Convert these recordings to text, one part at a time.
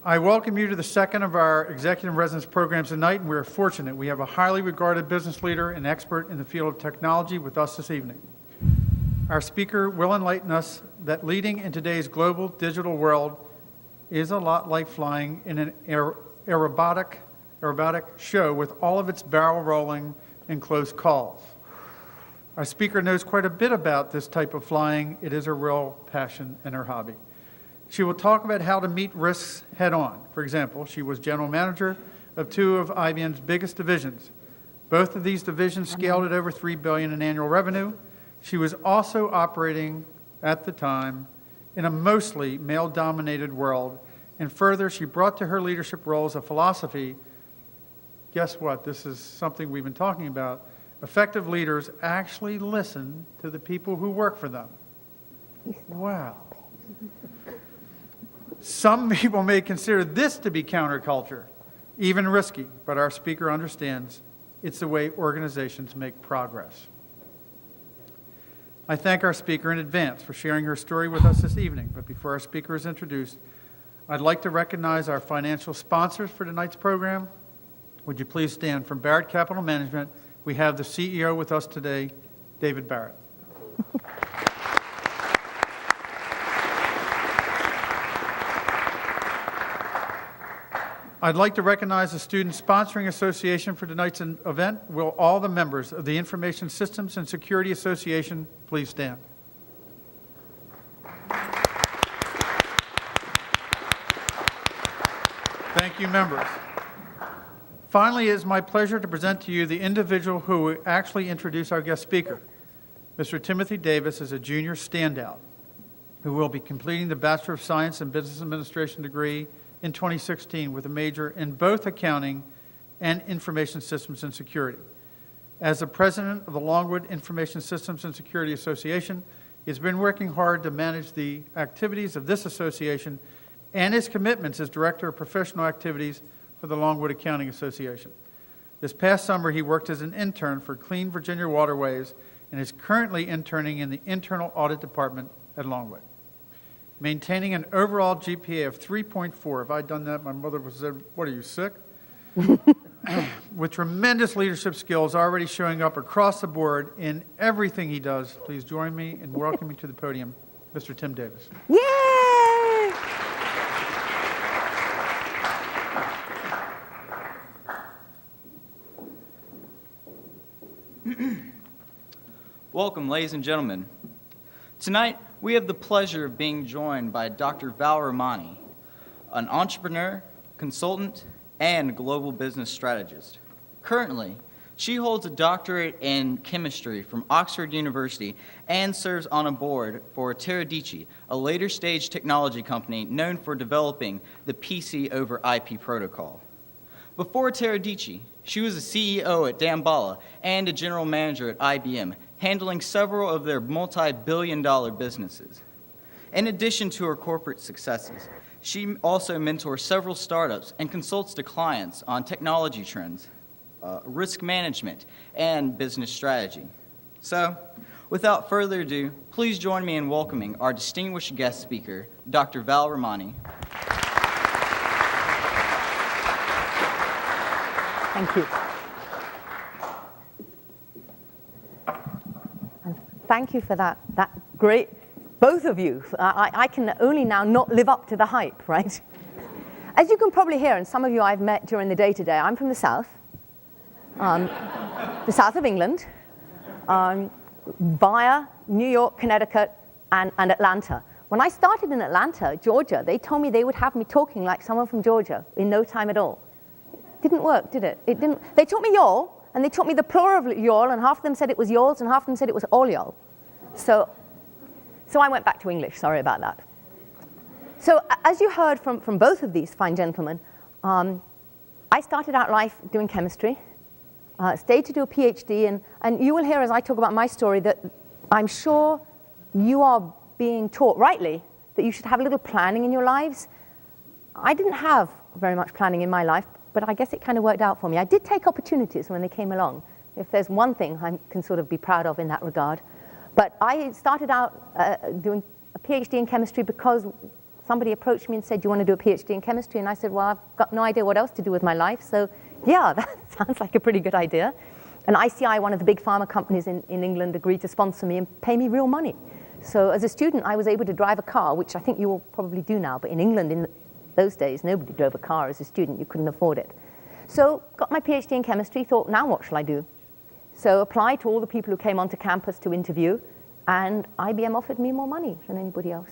I welcome you to the second of our executive residence programs tonight, and we are fortunate we have a highly regarded business leader and expert in the field of technology with us this evening. Our speaker will enlighten us that leading in today's global digital world is a lot like flying in an aerobatic show with all of its barrel rolling and close calls. Our speaker knows quite a bit about this type of flying. It is her real passion and her hobby. She will talk about how to meet risks head on. For example, she was general manager of two of IBM's biggest divisions. Both of these divisions scaled at over $3 billion in annual revenue. She was also operating at the time in a mostly male-dominated world. And further, she brought to her leadership roles a philosophy. Guess what? This is something we've been talking about. Effective leaders actually listen to the people who work for them. Wow. Some people may consider this to be counterculture, even risky, but our speaker understands it's the way organizations make progress. I thank our speaker in advance for sharing her story with us this evening, but before our speaker is introduced, I'd like to recognize our financial sponsors for tonight's program. Would you please stand? From Barrett Capital Management, we have the CEO with us today, David Barrett. I'd like to recognize the Student Sponsoring Association for tonight's event. Will all the members of the Information Systems and Security Association please stand? Thank you, members. Finally, it is my pleasure to present to you the individual who will actually introduce our guest speaker. Mr. Timothy Davis is a junior standout who will be completing the Bachelor of Science in Business Administration degree in 2016 with a major in both accounting and information systems and security. As the president of the Longwood Information Systems and Security Association, he has been working hard to manage the activities of this association and his commitments as director of professional activities for the Longwood Accounting Association. This past summer, he worked as an intern for Clean Virginia Waterways and is currently interning in the Internal Audit Department at Longwood. Maintaining an overall GPA of 3.4. If I'd done that, my mother would have said, "What, are you sick?" With tremendous leadership skills already showing up across the board in everything he does, please join me in welcoming to the podium Mr. Tim Davis. Yay! Welcome, ladies and gentlemen. Tonight, we have the pleasure of being joined by Dr. Val Rahmani, an entrepreneur, consultant, and global business strategist. Currently, she holds a doctorate in chemistry from Oxford University and serves on a board for Teradici, a later-stage technology company known for developing the PC over IP protocol. Before Teradici, she was a CEO at Damballa and a general manager at IBM, handling several of their multi-billion-dollar businesses. In addition to her corporate successes, she also mentors several startups and consults to clients on technology trends, risk management, and business strategy. So, without further ado, please join me in welcoming our distinguished guest speaker, Dr. Val Rahmani. Thank you. And thank you for that great, both of you. I can only now not live up to the hype, right? As you can probably hear, and some of you I've met during the day today, I'm from the south of England, via New York, Connecticut, and Atlanta. When I started in Atlanta, Georgia, they told me they would have me talking like someone from Georgia in no time at all. Didn't work, did it? It didn't. They taught me y'all, and they taught me the plural of y'all, and half of them said it was y'alls, and half of them said it was all y'all. So I went back to English. Sorry about that. So as you heard from both of these fine gentlemen, I started out life doing chemistry, stayed to do a PhD, and you will hear as I talk about my story that I'm sure you are being taught rightly that you should have a little planning in your lives. I didn't have very much planning in my life, but I guess it kind of worked out for me. I did take opportunities when they came along. If there's one thing I can sort of be proud of in that regard. But I started out doing a PhD in chemistry because somebody approached me and said, do you want to do a PhD in chemistry? And I said, well, I've got no idea what else to do with my life. So yeah, that sounds like a pretty good idea. And ICI, one of the big pharma companies in England, agreed to sponsor me and pay me real money. So as a student, I was able to drive a car, which I think you all probably do now. But in England, in those days, nobody drove a car as a student. You couldn't afford it. So got my PhD in chemistry, thought, now what shall I do? So applied to all the people who came onto campus to interview, and IBM offered me more money than anybody else.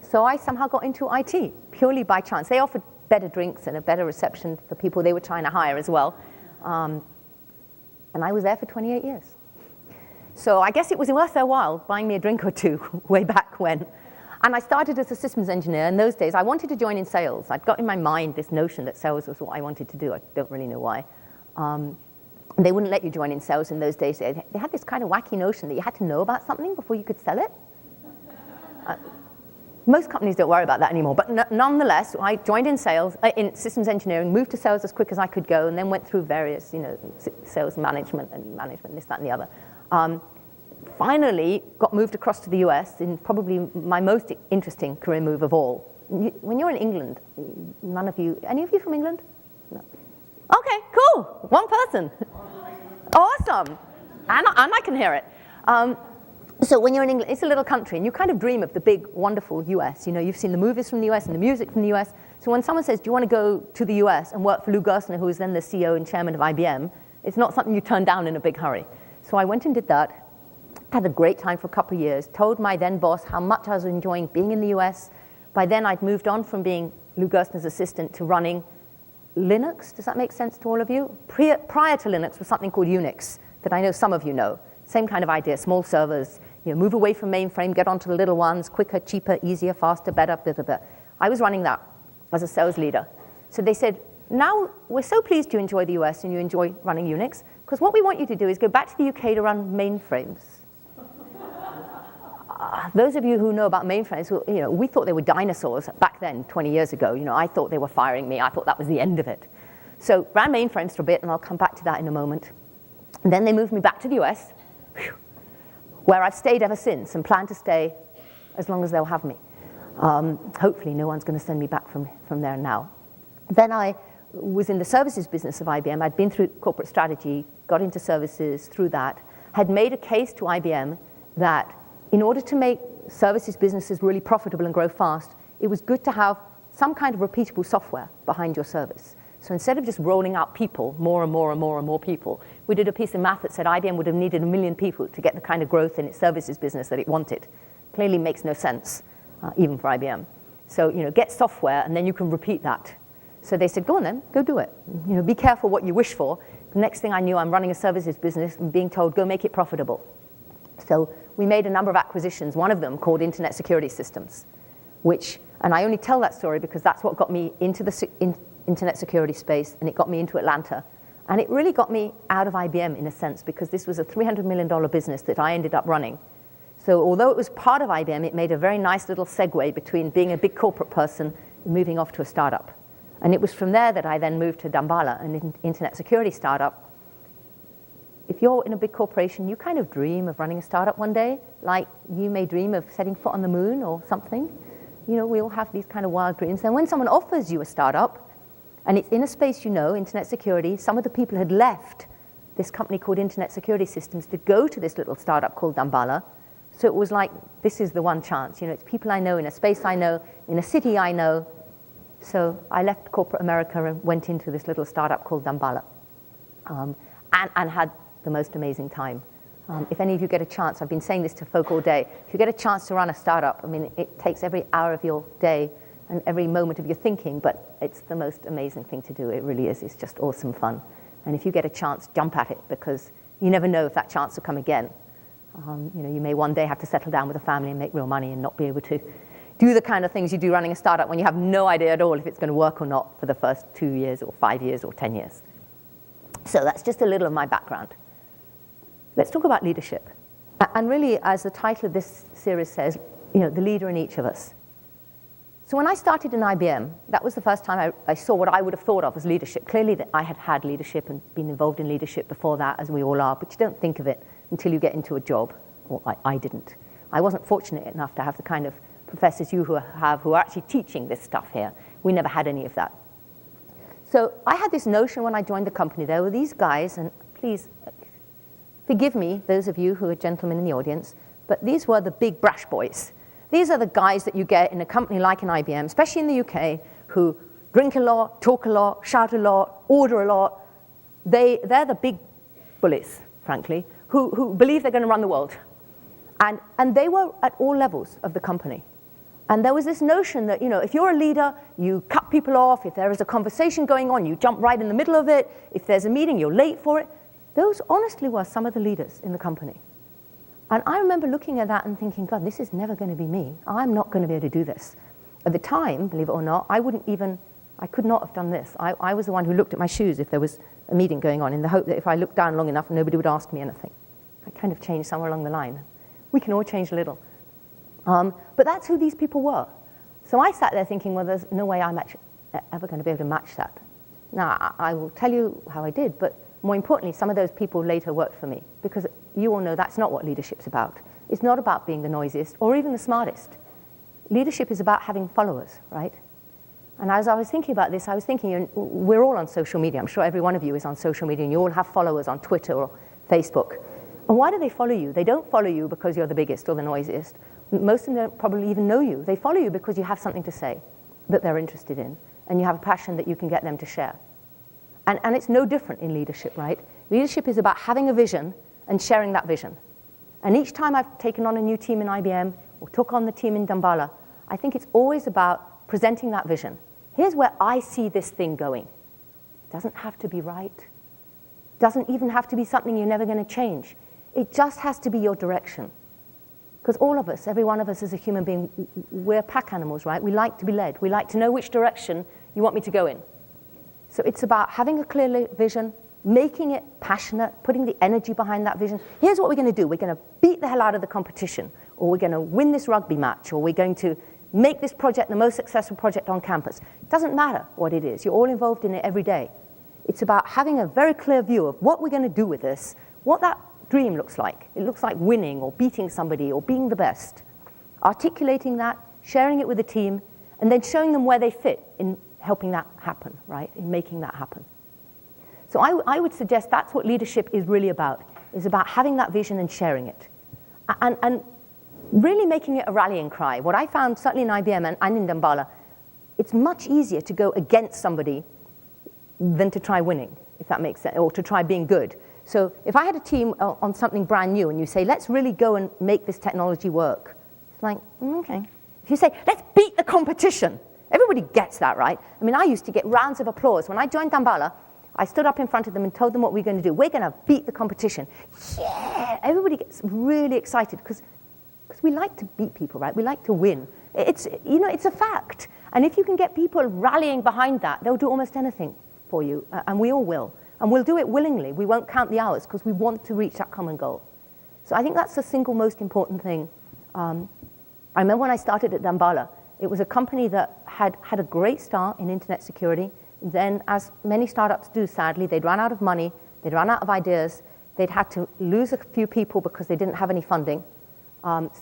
So I somehow got into IT, purely by chance. They offered better drinks and a better reception for people they were trying to hire as well. And I was there for 28 years. So I guess it was worth their while buying me a drink or two way back when. And I started as a systems engineer. In those days, I wanted to join in sales. I'd got in my mind this notion that sales was what I wanted to do. I don't really know why. They wouldn't let you join in sales in those days. They had this kind of wacky notion that you had to know about something before you could sell it. Most companies don't worry about that anymore, but nonetheless, I joined in sales, in systems engineering, moved to sales as quick as I could go, and then went through various, sales management, this, that, and the other. Finally, got moved across to the US in probably my most interesting career move of all. When you're in England, none of you, any of you from England? No. Okay, cool, one person. Awesome, and I can hear it. So when you're in England, it's a little country, and you kind of dream of the big, wonderful US. You've seen the movies from the US and the music from the US. So when someone says, do you want to go to the US and work for Lou Gerstner, who was then the CEO and chairman of IBM, it's not something you turn down in a big hurry. So I went and did that, had a great time for a couple of years, told my then boss how much I was enjoying being in the US. By then, I'd moved on from being Lou Gerstner's assistant to running Linux. Does that make sense to all of you? Prior to Linux was something called Unix that I know some of you know. Same kind of idea, small servers, move away from mainframe, get onto the little ones, quicker, cheaper, easier, faster, better, blah, blah, blah. I was running that as a sales leader. So they said, now we're so pleased you enjoy the US and you enjoy running Unix, because what we want you to do is go back to the UK to run mainframes. Those of you who know about mainframes, we thought they were dinosaurs back then, 20 years ago. I thought they were firing me. I thought that was the end of it. So ran mainframes for a bit, and I'll come back to that in a moment. And then they moved me back to the US, where I've stayed ever since and plan to stay as long as they'll have me. Hopefully no one's going to send me back from there now. Then I was in the services business of IBM. I'd been through corporate strategy, got into services through that, had made a case to IBM that in order to make services businesses really profitable and grow fast, it was good to have some kind of repeatable software behind your service. So instead of just rolling out people, more and more and more and more people, we did a piece of math that said IBM would have needed 1 million people to get the kind of growth in its services business that it wanted. Clearly makes no sense, even for IBM. So, get software and then you can repeat that. So they said, go on then, go do it. Be careful what you wish for. The next thing I knew, I'm running a services business and being told, go make it profitable. So we made a number of acquisitions, one of them called Internet Security Systems, and I only tell that story because that's what got me into the internet security space, and it got me into Atlanta. And it really got me out of IBM in a sense, because this was a $300 million business that I ended up running. So although it was part of IBM, it made a very nice little segue between being a big corporate person and moving off to a startup. And it was from there that I then moved to Damballa, an internet security startup. If you're in a big corporation, you kind of dream of running a startup one day, like you may dream of setting foot on the moon or something. We all have these kind of wild dreams. And when someone offers you a startup, and it's in a space internet security, some of the people had left this company called Internet Security Systems to go to this little startup called Damballa. So it was like, this is the one chance. It's people I know, in a space I know, in a city I know. So I left corporate America and went into this little startup called Damballa, and had the most amazing time. If any of you get a chance, I've been saying this to folk all day, if you get a chance to run a startup, it takes every hour of your day and every moment of your thinking, but it's the most amazing thing to do. It really is. It's just awesome fun. And if you get a chance, jump at it, because you never know if that chance will come again. You may one day have to settle down with a family and make real money and not be able to do the kind of things you do running a startup when you have no idea at all if it's going to work or not for the first 2 years or 5 years or 10 years. So that's just a little of my background. Let's talk about leadership. And really, as the title of this series says, the leader in each of us. So when I started in IBM, that was the first time I saw what I would have thought of as leadership. Clearly, that I had had leadership and been involved in leadership before that, as we all are, but you don't think of it until you get into a job, or I didn't. I wasn't fortunate enough to have the kind of professors you have who are actually teaching this stuff here. We never had any of that. So I had this notion when I joined the company. There were these guys, and please forgive me, those of you who are gentlemen in the audience, but these were the big brash boys. These are the guys that you get in a company like an IBM, especially in the UK, who drink a lot, talk a lot, shout a lot, order a lot. They're the big bullies, frankly, who believe they're going to run the world. And they were at all levels of the company. And there was this notion that, if you're a leader, you cut people off. If there is a conversation going on, you jump right in the middle of it. If there's a meeting, you're late for it. Those honestly were some of the leaders in the company. And I remember looking at that and thinking, God, this is never going to be me. I'm not going to be able to do this. At the time, believe it or not, I could not have done this. I was the one who looked at my shoes if there was a meeting going on, in the hope that if I looked down long enough, nobody would ask me anything. I kind of changed somewhere along the line. We can all change a little. But that's who these people were. So I sat there thinking, well, there's no way I'm actually ever going to be able to match that. Now, I will tell you how I did, but more importantly, some of those people later worked for me, because you all know that's not what leadership's about. It's not about being the noisiest or even the smartest. Leadership is about having followers, right? And as I was thinking about this, I was thinking, we're all on social media. I'm sure every one of you is on social media, and you all have followers on Twitter or Facebook. And why do they follow you? They don't follow you because you're the biggest or the noisiest. Most of them don't probably even know you. They follow you because you have something to say that they're interested in, and you have a passion that you can get them to share. And it's no different in leadership, right? Leadership is about having a vision and sharing that vision. And each time I've taken on a new team in IBM or took on the team in Damballa, I think it's always about presenting that vision. Here's where I see this thing going. It doesn't have to be right. It doesn't even have to be something you're never going to change. It just has to be your direction. Because all of us, every one of us as a human being, we're pack animals, right? We like to be led. We like to know which direction you want me to go in. So it's about having a clear vision, making it passionate, putting the energy behind that vision. Here's what we're going to do. We're going to beat the hell out of the competition, or we're going to win this rugby match, or we're going to make this project the most successful project on campus. It doesn't matter what it is. You're all involved in it every day. It's about having a very clear view of what we're going to do with this, what that dream looks like. It looks like winning or beating somebody or being the best. Articulating that, sharing it with the team, and then showing them where they fit in helping that happen, right, in making that happen. So I would suggest that's what leadership is really about, is about having that vision and sharing it. And really making it a rallying cry. What I found, certainly in IBM and in Damballa, it's much easier to go against somebody than to try winning, if that makes sense, or to try being good. So if I had a team on something brand new and you say, let's really go and make this technology work, it's like, okay. If you say, let's beat the competition, everybody gets that, right? I mean, I used to get rounds of applause. When I joined Damballa, I stood up in front of them and told them what we were going to do. We're going to beat the competition. Yeah! Everybody gets really excited because we like to beat people, right? We like to win. It's a fact. And if you can get people rallying behind that, they'll do almost anything for you, and we all will. And we'll do it willingly. We won't count the hours because we want to reach that common goal. So I think that's the single most important thing. I remember when I started at Damballa, it was a company that had a great start in internet security. Then, as many startups do, sadly, they'd run out of money, they'd run out of ideas, they'd had to lose a few people because they didn't have any funding.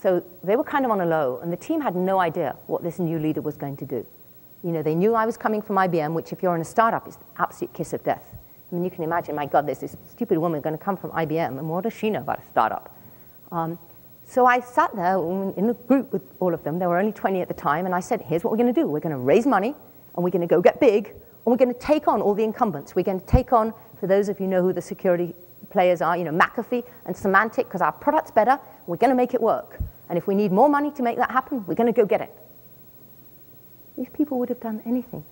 So they were kind of on a low, and the team had no idea what this new leader was going to do. They knew I was coming from IBM, which if you're in a startup is the absolute kiss of death. I mean, you can imagine, my God, there's this stupid woman going to come from IBM, and what does she know about a startup? So I sat there in a group with all of them. There were only 20 at the time, and I said, here's what we're going to do. We're going to raise money, and we're going to go get big, and we're going to take on all the incumbents. We're going to take on, for those of you who know who the security players are, McAfee and Symantec, because our product's better, we're going to make it work. And if we need more money to make that happen, we're going to go get it. These people would have done anything,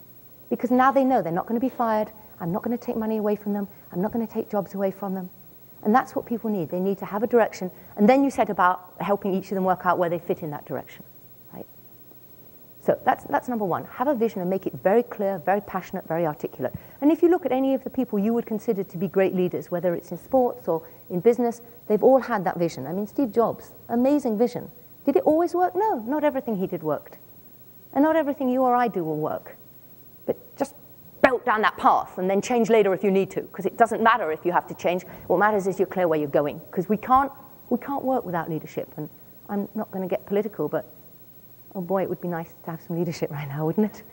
because now they know they're not going to be fired. I'm not going to take money away from them. I'm not going to take jobs away from them. And that's what people need. They need to have a direction. And then you said about helping each of them work out where they fit in that direction, right? So that's number one. Have a vision and make it very clear, very passionate, very articulate. And if you look at any of the people you would consider to be great leaders, whether it's in sports or in business, they've all had that vision. I mean, Steve Jobs, amazing vision. Did it always work? No, not everything he did worked. And not everything you or I do will work. But just belt down that path and then change later if you need to, because it doesn't matter if you have to change. What matters is you're clear where you're going, because we can't work without leadership. And I'm not going to get political, but Oh boy, it would be nice to have some leadership right now, wouldn't it?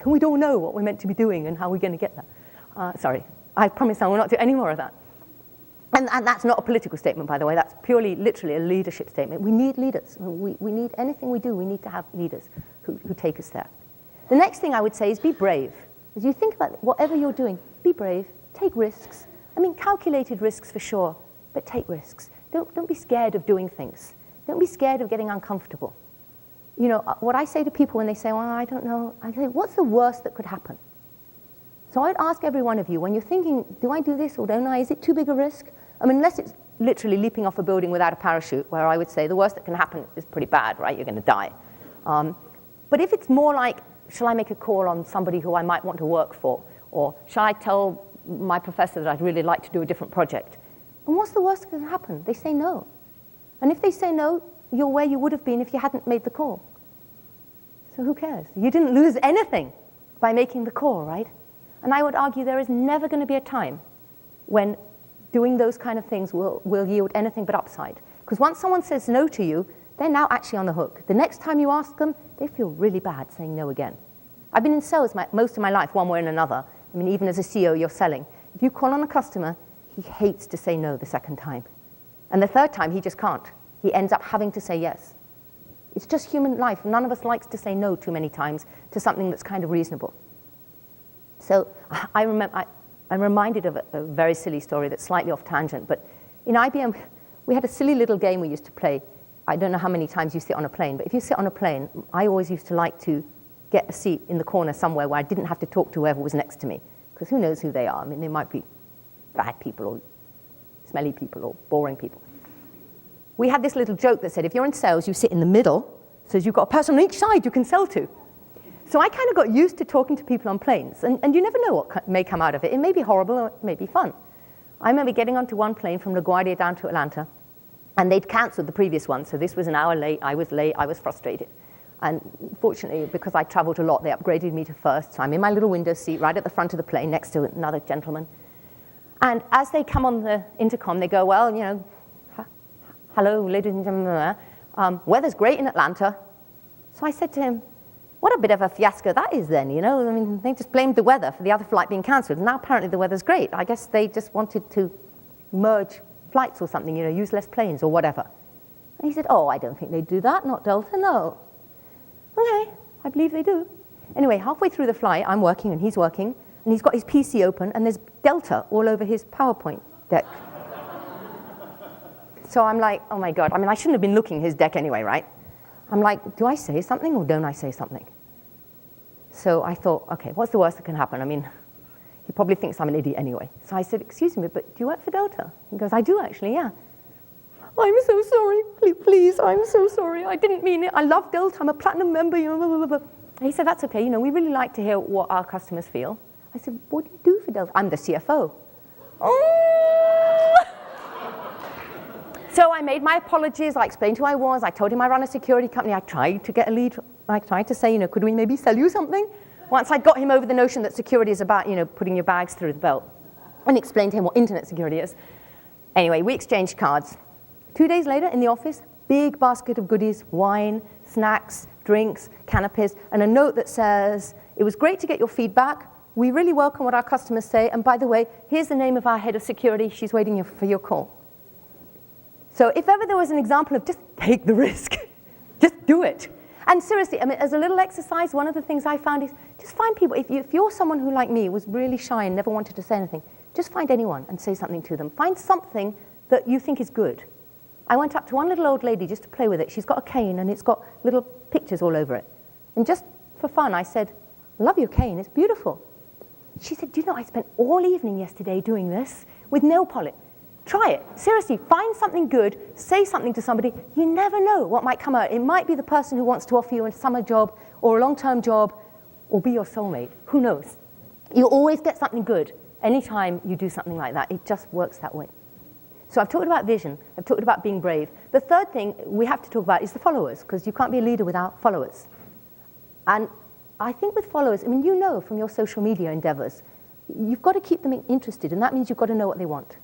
We don't know what we're meant to be doing and how we're going to get there. Sorry, I promise I will not do any more of that. And that's not a political statement, by the way. That's purely, literally a leadership statement. We need leaders. We need anything we do, we need to have leaders who take us there. The next thing I would say is be brave. As you think about whatever you're doing, be brave, take risks. I mean, calculated risks for sure, but take risks. Don't be scared of doing things. Don't be scared of getting uncomfortable. You know, what I say to people when they say, well, I don't know, I say, what's the worst that could happen? So I'd ask every one of you, when you're thinking, do I do this or don't I? Is it too big a risk? I mean, unless it's literally leaping off a building without a parachute, where I would say the worst that can happen is pretty bad, right? You're going to die. But if it's more like, shall I make a call on somebody who I might want to work for? Or shall I tell my professor that I'd really like to do a different project? And what's the worst that can happen? They say no. And if they say no, you're where you would have been if you hadn't made the call. So who cares? You didn't lose anything by making the call, right? And I would argue there is never going to be a time when doing those kind of things will yield anything but upside. Because once someone says no to you, they're now actually on the hook. The next time you ask them, they feel really bad saying no again. I've been in sales most of my life, one way or another. I mean, even as a CEO, you're selling. If you call on a customer, he hates to say no the second time. And the third time, he just can't. He ends up having to say yes. It's just human life. None of us likes to say no too many times to something that's kind of reasonable. So I'm reminded of a very silly story that's slightly off tangent, but in IBM, we had a silly little game we used to play. I don't know how many times you sit on a plane, but if you sit on a plane, I always used to like to get a seat in the corner somewhere where I didn't have to talk to whoever was next to me, because who knows who they are? I mean, they might be bad people or smelly people or boring people. We had this little joke that said, if you're in sales, you sit in the middle, so you've got a person on each side you can sell to. So I kind of got used to talking to people on planes, and you never know what may come out of it. It may be horrible or it may be fun. I remember getting onto one plane from LaGuardia down to Atlanta, and they'd canceled the previous one, so this was an hour late, I was frustrated. And fortunately, because I traveled a lot, they upgraded me to first, so I'm in my little window seat right at the front of the plane next to another gentleman. And as they come on the intercom, they go, well, you know, hello, ladies and gentlemen, weather's great in Atlanta. So I said to him, what a bit of a fiasco that is then, you know? I mean, they just blamed the weather for the other flight being cancelled. Now apparently the weather's great. I guess they just wanted to merge flights or something, you know, use less planes or whatever. And he said, oh, I don't think they'd do that, not Delta, no. Okay, I believe they do. Anyway, halfway through the flight, I'm working and he's working, and he's got his PC open, and there's Delta all over his PowerPoint deck. So I'm like, oh my God. I mean, I shouldn't have been looking at his deck anyway, right? I'm like, do I say something or don't I say something? So I thought, okay, what's the worst that can happen? I mean, he probably thinks I'm an idiot anyway. So I said, excuse me, but do you work for Delta? He goes, I do actually, yeah. I'm so sorry, please, I'm so sorry. I didn't mean it. I love Delta, I'm a platinum member. You know, blah, blah, blah. He said, that's okay, you know, we really like to hear what our customers feel. I said, what do you do for Delta? I'm the CFO. Oh! So I made my apologies, I explained who I was, I told him I run a security company, I tried to get a lead, I tried to say, you know, could we maybe sell you something? Once I got him over the notion that security is about, you know, putting your bags through the belt, and explained to him what internet security is. Anyway, we exchanged cards. 2 days later, in the office, big basket of goodies, wine, snacks, drinks, canapes, and a note that says, it was great to get your feedback, we really welcome what our customers say, and by the way, here's the name of our head of security, she's waiting for your call. So if ever there was an example of just take the risk, just do it. And seriously, I mean, as a little exercise, one of the things I found is just find people. If you're someone who, like me, was really shy and never wanted to say anything, just find anyone and say something to them. Find something that you think is good. I went up to one little old lady just to play with it. She's got a cane and it's got little pictures all over it. And just for fun, I said, I love your cane, it's beautiful. She said, do you know, I spent all evening yesterday doing this with nail polish. Try it. Seriously, find something good, say something to somebody. You never know what might come out. It might be the person who wants to offer you a summer job or a long-term job or be your soulmate. Who knows? You always get something good anytime you do something like that. It just works that way. So I've talked about vision. I've talked about being brave. The third thing we have to talk about is the followers, because you can't be a leader without followers. And I think with followers, I mean, you know from your social media endeavors, you've got to keep them interested, and that means you've got to know what they want.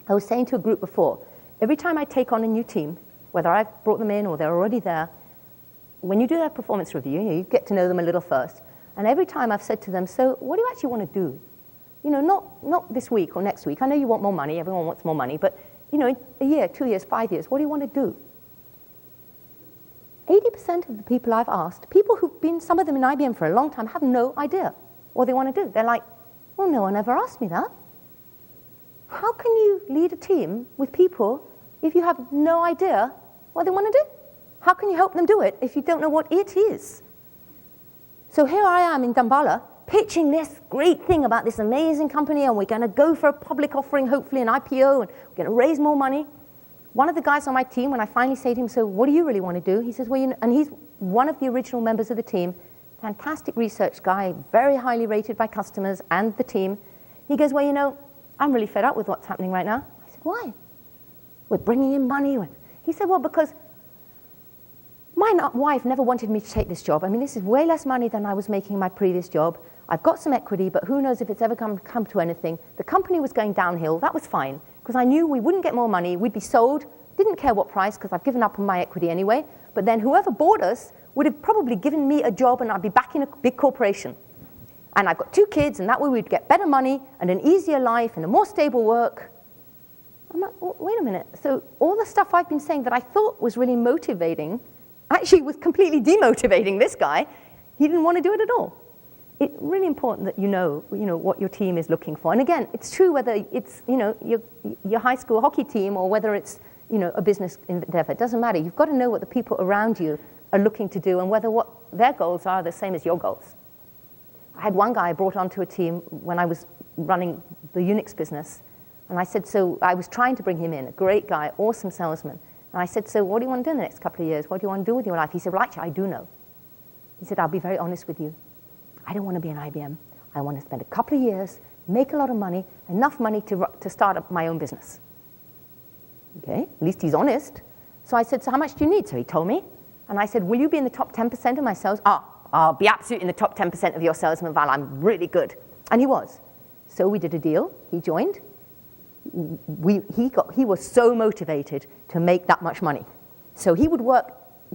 I was saying to a group before, every time I take on a new team, whether I've brought them in or they're already there, when you do their performance review, you get to know them a little first. And every time I've said to them, so what do you actually want to do? Not this week or next week. I know you want more money. Everyone wants more money. But, in a year, 2 years, 5 years, what do you want to do? 80% of the people I've asked, people who've been, some of them in IBM for a long time, have no idea what they want to do. They're like, well, no one ever asked me that. How can you lead a team with people if you have no idea what they want to do? How can you help them do it if you don't know what it is? So here I am in Damballa, pitching this great thing about this amazing company, and we're going to go for a public offering, hopefully an IPO, and we're going to raise more money. One of the guys on my team, when I finally say to him, so what do you really want to do? He says, well, and he's one of the original members of the team, fantastic research guy, very highly rated by customers and the team. He goes, well, I'm really fed up with what's happening right now. I said, why? We're bringing in money. He said, well, because my wife never wanted me to take this job. I mean, this is way less money than I was making in my previous job. I've got some equity, but who knows if it's ever come to anything. The company was going downhill. That was fine, because I knew we wouldn't get more money. We'd be sold. Didn't care what price, because I've given up on my equity anyway. But then whoever bought us would have probably given me a job, and I'd be back in a big corporation. And I've got 2 kids, and that way we'd get better money and an easier life and a more stable work. I'm like, wait a minute. So all the stuff I've been saying that I thought was really motivating actually was completely demotivating this guy. He didn't want to do it at all. It's really important that you know what your team is looking for. And again, it's true whether it's your high school hockey team or whether it's a business endeavor. It doesn't matter. You've got to know what the people around you are looking to do and whether what their goals are the same as your goals. I had one guy I brought onto a team when I was running the Unix business. And I said, so I was trying to bring him in, a great guy, awesome salesman. And I said, so what do you want to do in the next couple of years? What do you want to do with your life? He said, well, actually, I do know. He said, I'll be very honest with you. I don't want to be an IBM. I want to spend a couple of years, make a lot of money, enough money to start up my own business. Okay, at least he's honest. So I said, so how much do you need? So he told me. And I said, will you be in the top 10% of my sales? I'll be absolutely in the top 10% of your salesman, Val. I'm really good. And he was. So we did a deal. He joined. He was so motivated to make that much money. So he would work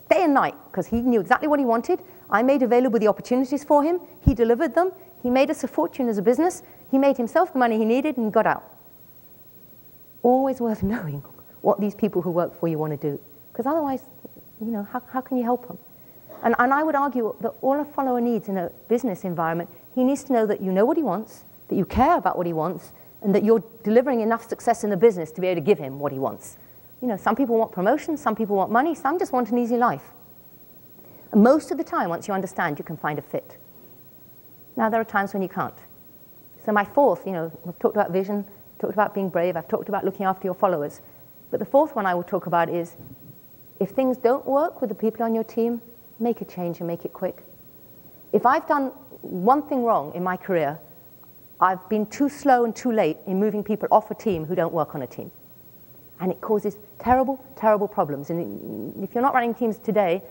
day and night because he knew exactly what he wanted. I made available the opportunities for him. He delivered them. He made us a fortune as a business. He made himself the money he needed and got out. Always worth knowing what these people who work for you want to do, because otherwise, how can you help them? And I would argue that all a follower needs in a business environment, he needs to know that you know what he wants, that you care about what he wants, and that you're delivering enough success in the business to be able to give him what he wants. Some people want promotions, some people want money, some just want an easy life. And most of the time, once you understand, you can find a fit. Now, there are times when you can't. So my fourth, we've talked about vision, talked about being brave, I've talked about looking after your followers. But the fourth one I will talk about is, if things don't work with the people on your team, make a change and make it quick. If I've done one thing wrong in my career, I've been too slow and too late in moving people off a team who don't work on a team. And it causes terrible, terrible problems. And if you're not running teams today,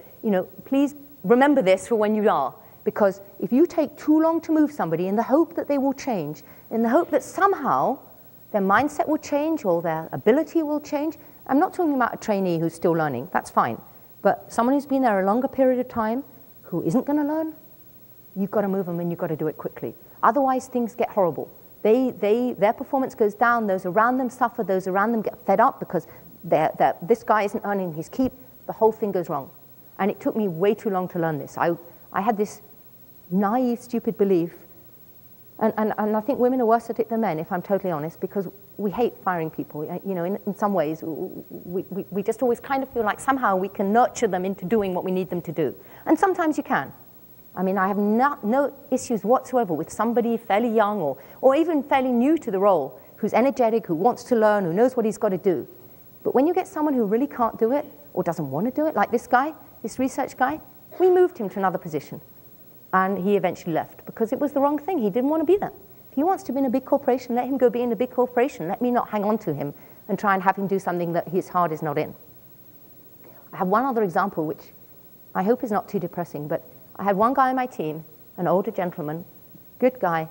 please remember this for when you are. Because if you take too long to move somebody in the hope that they will change, in the hope that somehow their mindset will change or their ability will change, I'm not talking about a trainee who's still learning, that's fine. But someone who's been there a longer period of time who isn't going to learn, you've got to move them and you've got to do it quickly. Otherwise, things get horrible. Their performance goes down, those around them suffer, those around them get fed up because this guy isn't earning his keep, the whole thing goes wrong. And it took me way too long to learn this. I had this naive, stupid belief, and I think women are worse at it than men, if I'm totally honest, because we hate firing people. In some ways, we just always kind of feel like somehow we can nurture them into doing what we need them to do. And sometimes you can. I mean, I have no issues whatsoever with somebody fairly young or even fairly new to the role, who's energetic, who wants to learn, who knows what he's got to do. But when you get someone who really can't do it or doesn't want to do it, like this guy, this research guy, we moved him to another position. And he eventually left because it was the wrong thing. He didn't want to be there. If he wants to be in a big corporation, let him go be in a big corporation. Let me not hang on to him and try and have him do something that his heart is not in. I have one other example, which I hope is not too depressing, but I had one guy on my team, an older gentleman, good guy.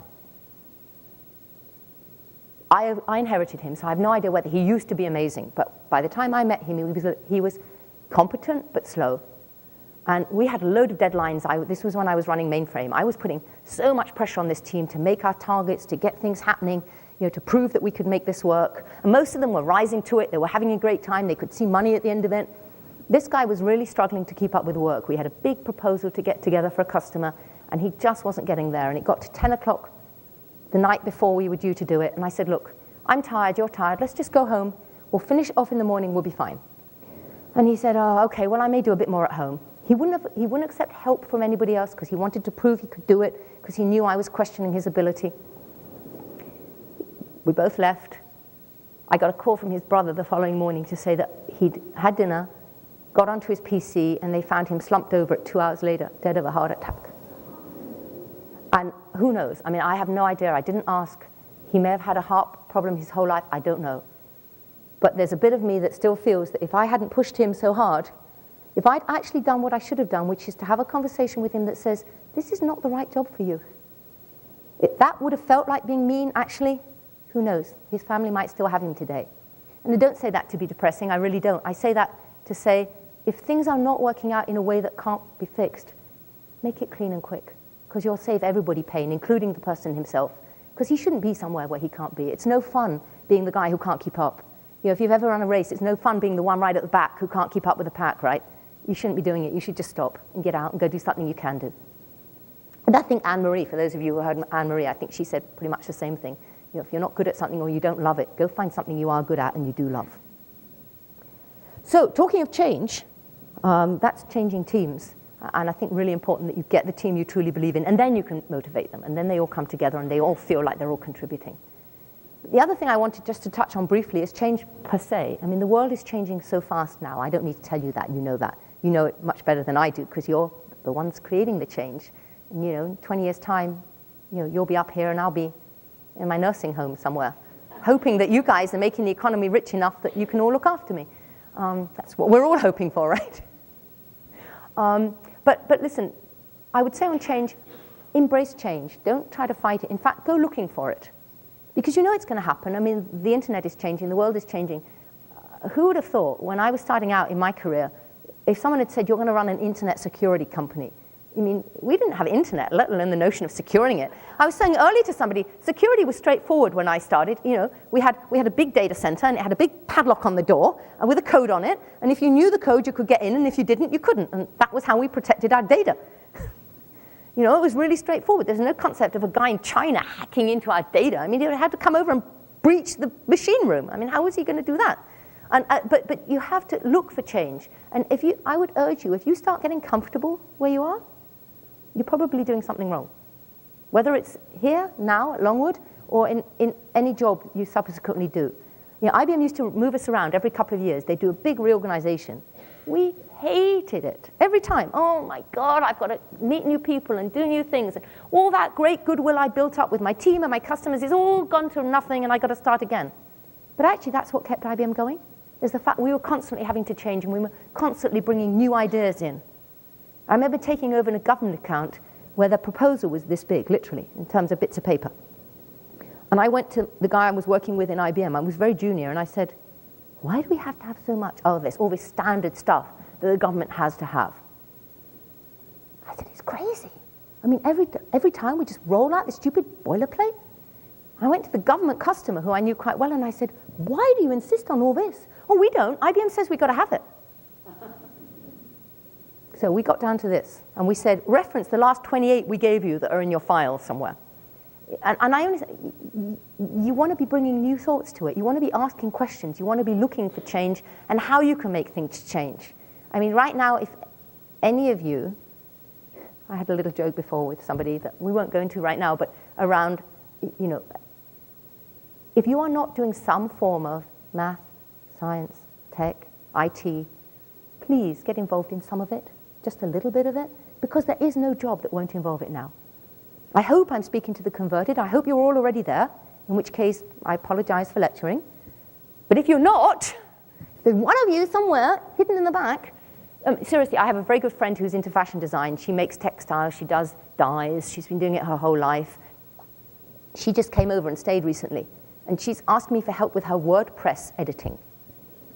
I inherited him, so I have no idea whether he used to be amazing. But by the time I met him, he was competent but slow. And we had a load of deadlines. This was when I was running mainframe. I was putting so much pressure on this team to make our targets, to get things happening, to prove that we could make this work. And most of them were rising to it. They were having a great time. They could see money at the end of it. This guy was really struggling to keep up with work. We had a big proposal to get together for a customer, and he just wasn't getting there. And it got to 10 o'clock the night before we were due to do it. And I said, look, I'm tired, you're tired. Let's just go home. We'll finish it off in the morning. We'll be fine. And he said, oh, okay, well, I may do a bit more at home. He wouldn't accept help from anybody else because he wanted to prove he could do it, because he knew I was questioning his ability. We both left. I got a call from his brother the following morning to say that he'd had dinner, got onto his PC, and they found him slumped over it 2 hours later, dead of a heart attack. And who knows? I mean, I have no idea. I didn't ask. He may have had a heart problem his whole life. I don't know. But there's a bit of me that still feels that if I hadn't pushed him so hard, if I'd actually done what I should have done, which is to have a conversation with him that says, this is not the right job for you. If that would have felt like being mean, actually, who knows? His family might still have him today. And I don't say that to be depressing. I really don't. I say that to say, if things are not working out in a way that can't be fixed, make it clean and quick, because you'll save everybody pain, including the person himself, because he shouldn't be somewhere where he can't be. It's no fun being the guy who can't keep up. If you've ever run a race, it's no fun being the one right at the back who can't keep up with the pack, right? You shouldn't be doing it. You should just stop and get out and go do something you can do. And I think Anne-Marie, for those of you who heard Anne-Marie, I think she said pretty much the same thing. If you're not good at something or you don't love it, go find something you are good at and you do love. So talking of change, that's changing teams. And I think really important that you get the team you truly believe in, and then you can motivate them, and then they all come together and they all feel like they're all contributing. The other thing I wanted just to touch on briefly is change per se. I mean, the world is changing so fast now. I don't need to tell you that. You know that. You know it much better than I do, because you're the ones creating the change. And, in 20 years' time, you'll be up here and I'll be in my nursing home somewhere, hoping that you guys are making the economy rich enough that you can all look after me. That's what we're all hoping for, right? But listen, I would say on change, embrace change. Don't try to fight it. In fact, go looking for it. Because you know it's going to happen. I mean, the internet is changing, the world is changing. Who would have thought, when I was starting out in my career, if someone had said, you're going to run an internet security company? I mean, we didn't have internet, let alone the notion of securing it. I was saying earlier to somebody, security was straightforward when I started. We had a big data center, and it had a big padlock on the door with a code on it. And if you knew the code, you could get in, and if you didn't, you couldn't. And that was how we protected our data. It was really straightforward. There's no concept of a guy in China hacking into our data. I mean, he had to come over and breach the machine room. I mean, how was he going to do that? And, but you have to look for change. And I would urge you, if you start getting comfortable where you are, you're probably doing something wrong. Whether it's here, now, at Longwood, or in any job you subsequently do. IBM used to move us around every couple of years. They do a big reorganization. We hated it every time. Oh my God, I've got to meet new people and do new things. And all that great goodwill I built up with my team and my customers is all gone to nothing, and I got to start again. But actually, that's what kept IBM going, is the fact we were constantly having to change, and we were constantly bringing new ideas in. I remember taking over a government account where the proposal was this big, literally, in terms of bits of paper. And I went to the guy I was working with in IBM. I was very junior, and I said, why do we have to have so much of this, all this standard stuff that the government has to have? I said, it's crazy. I mean, every time we just roll out this stupid boilerplate. I went to the government customer who I knew quite well, and I said, why do you insist on all this? Oh, we don't. IBM says we've got to have it. So we got down to this, and we said, reference the last 28 we gave you that are in your file somewhere. And I only say, you want to be bringing new thoughts to it. You want to be asking questions. You want to be looking for change and how you can make things change. I mean, right now, if any of you, I had a little joke before with somebody that we won't go into right now, but around, if you are not doing some form of math, science, tech, IT, please get involved in some of it, just a little bit of it, because there is no job that won't involve it now. I hope I'm speaking to the converted. I hope you're all already there, in which case I apologize for lecturing. But if you're not, there's one of you somewhere hidden in the back. Seriously, I have a very good friend who's into fashion design. She makes textiles, she does dyes, she's been doing it her whole life. She just came over and stayed recently, and she's asked me for help with her WordPress editing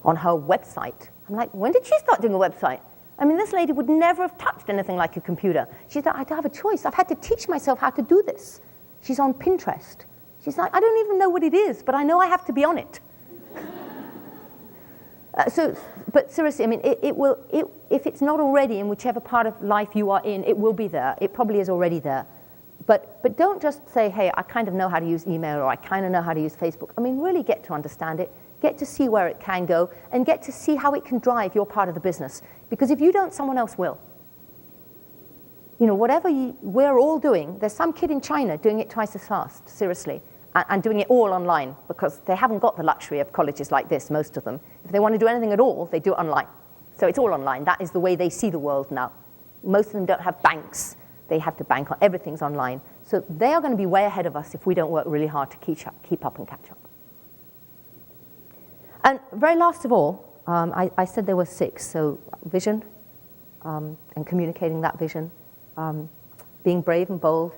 on her website. I'm like, when did she start doing a website? I mean, this lady would never have touched anything like a computer. She said, I don't have a choice. I've had to teach myself how to do this. She's on Pinterest. She's like, I don't even know what it is, but I know I have to be on it. But seriously, I mean, if it's not already in whichever part of life you are in, it will be there. It probably is already there. But don't just say, hey, I kind of know how to use email, or I kind of know how to use Facebook. I mean, really get to understand it, get to see where it can go, and get to see how it can drive your part of the business. Because if you don't, someone else will. You know, whatever we're all doing, there's some kid in China doing it twice as fast, seriously, and doing it all online, because they haven't got the luxury of colleges like this, most of them. If they want to do anything at all, they do it online. So it's all online. That is the way they see the world now. Most of them don't have banks. They have to bank on everything's online. So they are going to be way ahead of us if we don't work really hard to keep up and catch up. And very last of all, I said there were 6. So vision, and communicating that vision, being brave and bold,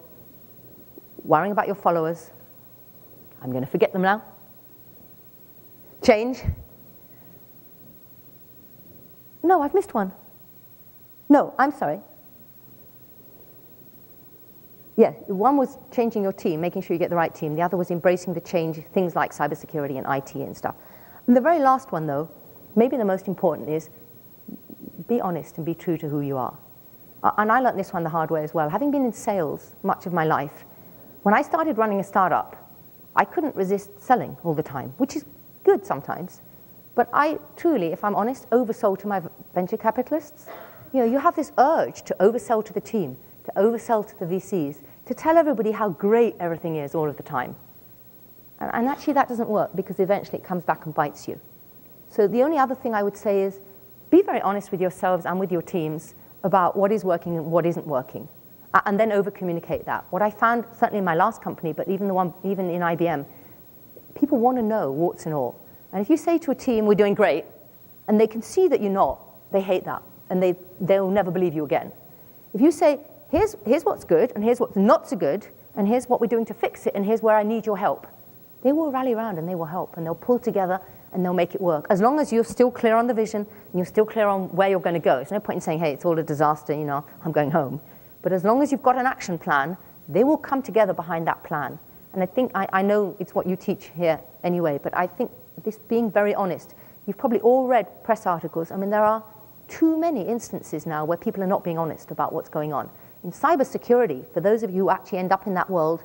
worrying about your followers. I'm going to forget them now. Change. No, I've missed one. No, I'm sorry. Yeah, one was changing your team, making sure you get the right team. The other was embracing the change, things like cybersecurity and IT and stuff. And the very last one, though, maybe the most important, is be honest and be true to who you are. And I learned this one the hard way as well. Having been in sales much of my life, when I started running a startup, I couldn't resist selling all the time, which is good sometimes. But I truly, if I'm honest, oversold to my venture capitalists. You know, you have this urge to oversell to the team, to oversell to the VCs, to tell everybody how great everything is all of the time. And actually that doesn't work, because eventually it comes back and bites you. So the only other thing I would say is be very honest with yourselves and with your teams about what is working and what isn't working, and then over-communicate that. What I found, certainly in my last company, but even in IBM, people want to know warts and all. And if you say to a team, we're doing great, and they can see that you're not, they hate that, and they'll never believe you again. If you say, here's what's good, and here's what's not so good, and here's what we're doing to fix it, and here's where I need your help, they will rally around and they will help, and they'll pull together and they'll make it work. As long as you're still clear on the vision and you're still clear on where you're going to go. There's no point in saying, hey, it's all a disaster, you know, I'm going home. But as long as you've got an action plan, they will come together behind that plan. And I think, I know it's what you teach here anyway, but I think this being very honest, you've probably all read press articles. I mean, there are too many instances now where people are not being honest about what's going on. In cybersecurity, for those of you who actually end up in that world,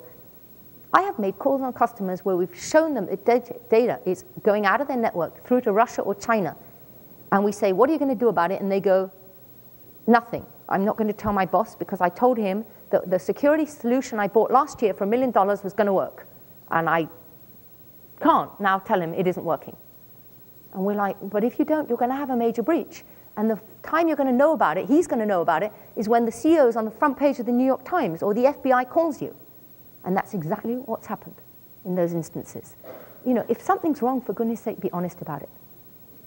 I have made calls on customers where we've shown them that data is going out of their network through to Russia or China. And we say, what are you going to do about it? And they go, nothing. I'm not going to tell my boss, because I told him that the security solution I bought last year for $1 million was going to work. And I can't now tell him it isn't working. And we're like, but if you don't, you're going to have a major breach. And the time you're going to know about it, he's going to know about it, is when the CEO is on the front page of the New York Times or the FBI calls you. And that's exactly what's happened in those instances. You know, if something's wrong, for goodness sake, be honest about it.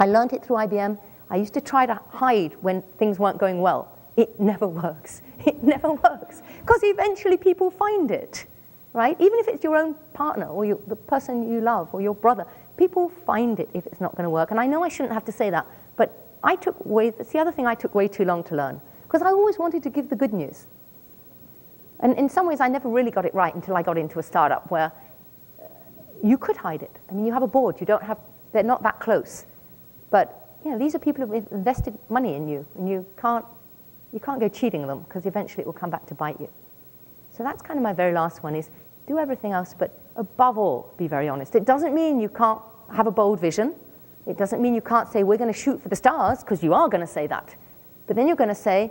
I learned it through IBM. I used to try to hide when things weren't going well. It never works. It never works. Because eventually people find it, right? Even if it's your own partner or the person you love or your brother, people find it if it's not going to work. And I know I shouldn't have to say that, but it's the other thing I took way too long to learn, because I always wanted to give the good news. And in some ways, I never really got it right until I got into a startup where you could hide it. I mean, you have a board. They're not that close. But you know, these are people who have invested money in you, and you can't go cheating them, because eventually it will come back to bite you. So that's kind of my very last one, is do everything else, but above all, be very honest. It doesn't mean you can't have a bold vision. It doesn't mean you can't say, we're going to shoot for the stars, because you are going to say that. But then you're going to say,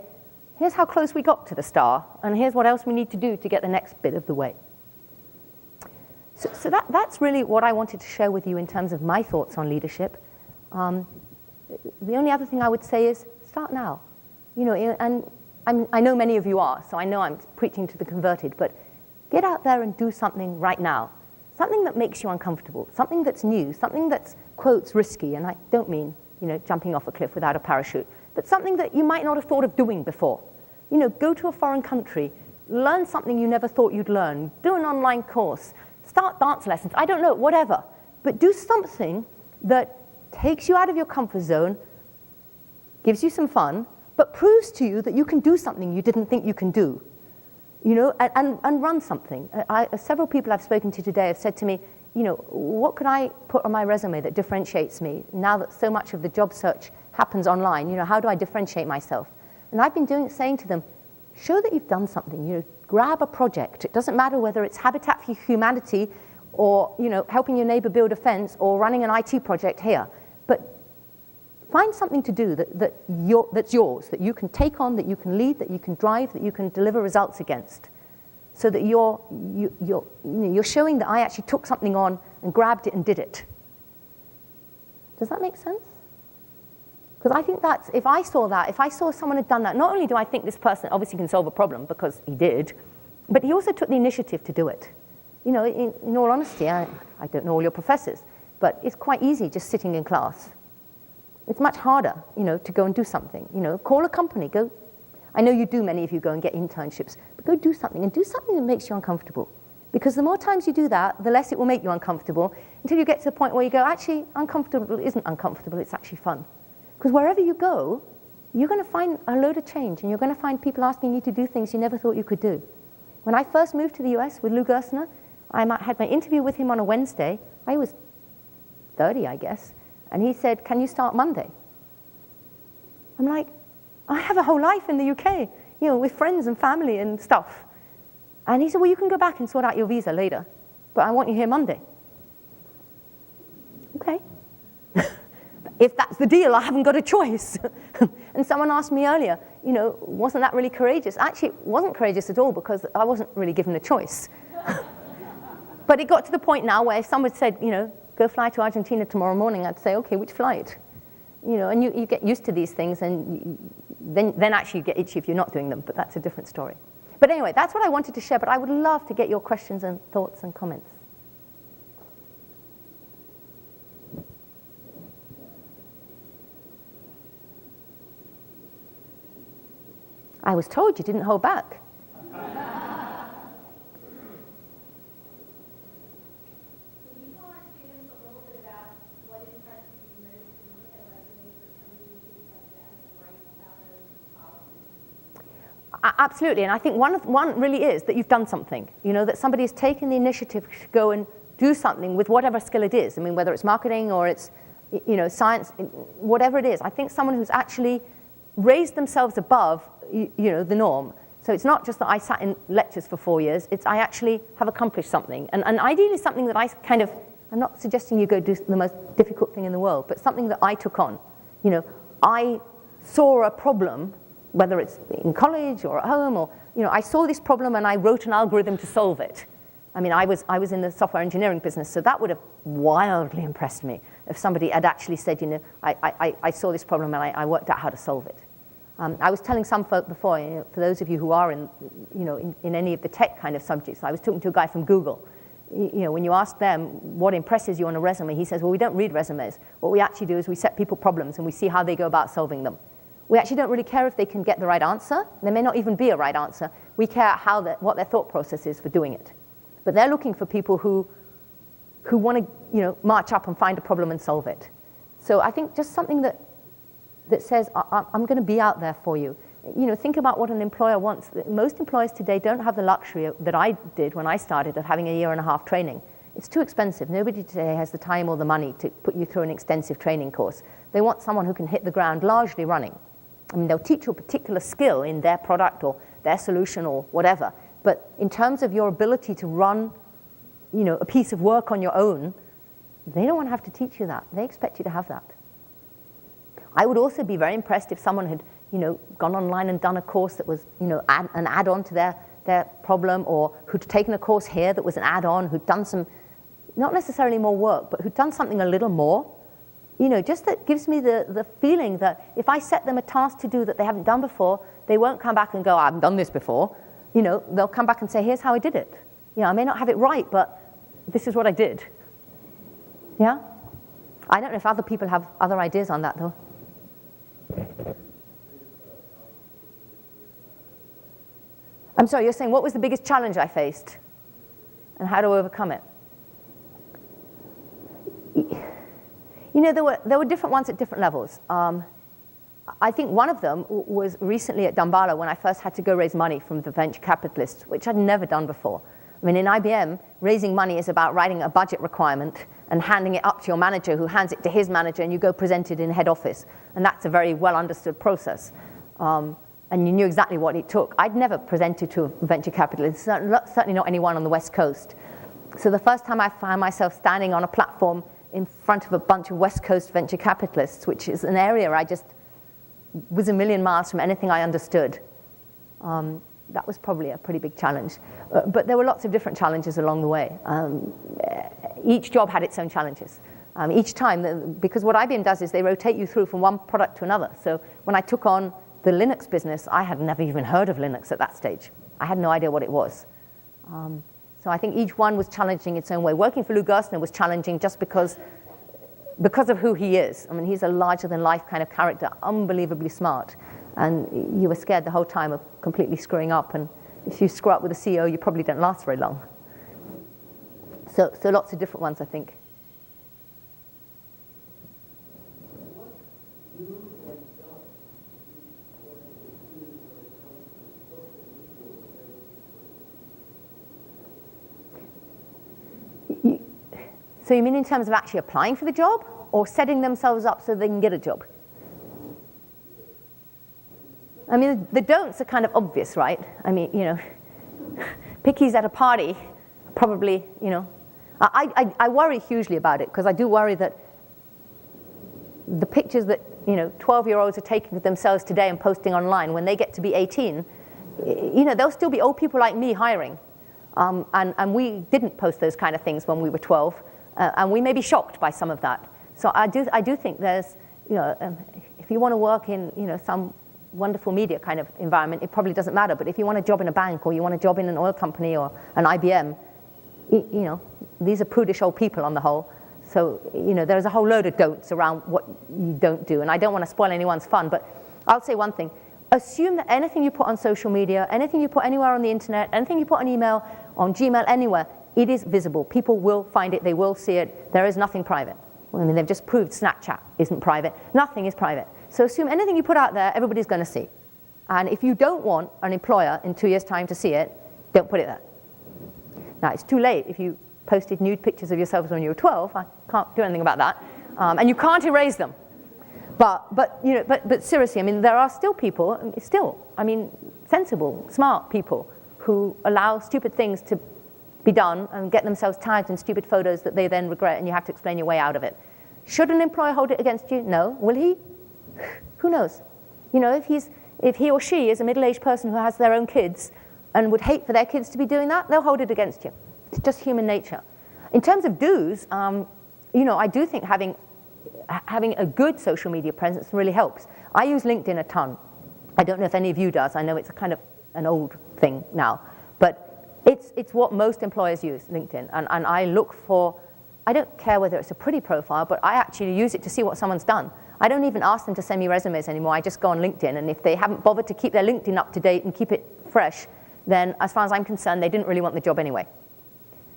here's how close we got to the star, and here's what else we need to do to get the next bit of the way. So that's really what I wanted to share with you in terms of my thoughts on leadership. The only other thing I would say is start now. You know, and I know many of you are, so I know I'm preaching to the converted, but get out there and do something right now. Something that makes you uncomfortable, something that's new, something that's, quotes, risky, and I don't mean, you know, jumping off a cliff without a parachute, but something that you might not have thought of doing before. You know, go to a foreign country, learn something you never thought you'd learn, do an online course, start dance lessons, I don't know, whatever. But do something that takes you out of your comfort zone, gives you some fun, but proves to you that you can do something you didn't think you can do, and run something. Several people I've spoken to today have said to me, what could I put on my resume that differentiates me now that so much of the job search happens online? How do I differentiate myself? And I've been saying to them, show that you've done something. Grab a project. It doesn't matter whether it's Habitat for Humanity or helping your neighbor build a fence or running an IT project here. But find something to do that's yours, that you can take on, that you can lead, that you can drive, that you can deliver results against, so that you're showing that I actually took something on and grabbed it and did it. Does that make sense? Because I think if I saw someone had done that, not only do I think this person obviously can solve a problem, because he did, but he also took the initiative to do it. In all honesty, I don't know all your professors, but it's quite easy just sitting in class. It's much harder, to go and do something. Call a company, go. I know you do, many of you go and get internships, but go do something, and do something that makes you uncomfortable. Because the more times you do that, the less it will make you uncomfortable, until you get to the point where you go, actually, uncomfortable isn't uncomfortable, it's actually fun. Because wherever you go, you're going to find a load of change, and you're going to find people asking you to do things you never thought you could do. When I first moved to the US with Lou Gerstner, I had my interview with him on a Wednesday. I was 30, I guess. And he said, can you start Monday? I'm like, I have a whole life in the UK, with friends and family and stuff. And he said, well, you can go back and sort out your visa later, but I want you here Monday. Okay. If that's the deal, I haven't got a choice. And someone asked me earlier, wasn't that really courageous? Actually, it wasn't courageous at all, because I wasn't really given a choice. But it got to the point now where if someone said, go fly to Argentina tomorrow morning, I'd say, okay, which flight? And you get used to these things, and then actually you get itchy if you're not doing them, but that's a different story. But anyway, that's what I wanted to share, but I would love to get your questions and thoughts and comments. I was told you didn't hold back. Absolutely, and I think one really is that you've done something, that somebody has taken the initiative to go and do something with whatever skill it is. I mean, whether it's marketing or it's, science, whatever it is. I think someone who's actually raised themselves above, the norm. So it's not just that I sat in lectures for 4 years, it's I actually have accomplished something. And ideally something that I'm not suggesting you go do the most difficult thing in the world, but something that I took on. I saw a problem, whether it's in college or at home, or I saw this problem and I wrote an algorithm to solve it. I mean, I was in the software engineering business, so that would have wildly impressed me if somebody had actually said, I saw this problem and I worked out how to solve it. I was telling some folk before, for those of you who are in any of the tech kind of subjects, I was talking to a guy from Google. When you ask them what impresses you on a resume, he says, well, we don't read resumes. What we actually do is we set people problems and we see how they go about solving them. We actually don't really care if they can get the right answer. There may not even be a right answer. We care what their thought process is for doing it. But they're looking for people who want to march up and find a problem and solve it. So I think just something that says, I'm going to be out there for you. Think about what an employer wants. Most employers today don't have the luxury that I did when I started of having 1.5 years training. It's too expensive. Nobody today has the time or the money to put you through an extensive training course. They want someone who can hit the ground largely running. I mean, they'll teach you a particular skill in their product or their solution or whatever. But in terms of your ability to run, a piece of work on your own, they don't want to have to teach you that. They expect you to have that. I would also be very impressed if someone had, gone online and done a course that was, an add-on to their problem, or who'd taken a course here that was an add-on, who'd done some, not necessarily more work, but who'd done something a little more. Just that gives me the feeling that if I set them a task to do that they haven't done before, they won't come back and go, I haven't done this before. They'll come back and say, here's how I did it. I may not have it right, but this is what I did. Yeah? I don't know if other people have other ideas on that, though. I'm sorry, you're saying, what was the biggest challenge I faced? And how to overcome it? There were different ones at different levels. I think one of them was recently at Dambala when I first had to go raise money from the venture capitalists, which I'd never done before. I mean, in IBM, raising money is about writing a budget requirement and handing it up to your manager, who hands it to his manager, and you go present it in head office. And that's a very well understood process. And you knew exactly what it took. I'd never presented to a venture capitalist, certainly not anyone on the West Coast. So the first time I found myself standing on a platform in front of a bunch of West Coast venture capitalists, which is an area I just was a million miles from anything I understood. That was probably a pretty big challenge. But there were lots of different challenges along the way. Each job had its own challenges. Each time, because what IBM does is they rotate you through from one product to another. So when I took on the Linux business, I had never even heard of Linux at that stage. I had no idea what it was. So I think each one was challenging in its own way. Working for Lou Gerstner was challenging just because of who he is. I mean, he's a larger-than-life kind of character, unbelievably smart. And you were scared the whole time of completely screwing up. And if you screw up with a CEO, you probably don't last very long. So lots of different ones, I think. So you mean in terms of actually applying for the job, or setting themselves up so they can get a job? I mean, the don'ts are kind of obvious, right? I mean, pickies at a party, probably, I worry hugely about it, because I do worry that the pictures that, 12-year-olds are taking of themselves today and posting online, when they get to be 18, there'll still be old people like me hiring. And we didn't post those kind of things when we were 12, and we may be shocked by some of that. So I do think there's, if you want to work in, some wonderful media kind of environment, it probably doesn't matter. But if you want a job in a bank, or you want a job in an oil company or an IBM, these are prudish old people on the whole. So, there's a whole load of don'ts around what you don't do. And I don't want to spoil anyone's fun, but I'll say one thing. Assume that anything you put on social media, anything you put anywhere on the internet, anything you put on email, on Gmail, anywhere, it is visible. People will find it. They will see it. There is nothing private. I mean, they've just proved Snapchat isn't private. Nothing is private. So assume anything you put out there, everybody's going to see. And if you don't want an employer in 2 years' time to see it, don't put it there. Now, it's too late. If you posted nude pictures of yourselves when you were 12, I can't do anything about that. And you can't erase them. But seriously, I mean, there are still people, sensible, smart people who allow stupid things to be done and get themselves tagged in stupid photos that they then regret, and you have to explain your way out of it. Should an employer hold it against you? No. Will he? Who knows? If he or she is a middle-aged person who has their own kids and would hate for their kids to be doing that, they'll hold it against you. It's just human nature. In terms of do's, I do think having a good social media presence really helps. I use LinkedIn a ton. I don't know if any of you does. I know it's kind of an old thing now. But it's what most employers use, LinkedIn. And I look for, I don't care whether it's a pretty profile, but I actually use it to see what someone's done. I don't even ask them to send me resumes anymore. I just go on LinkedIn. And if they haven't bothered to keep their LinkedIn up to date and keep it fresh, then as far as I'm concerned, they didn't really want the job anyway.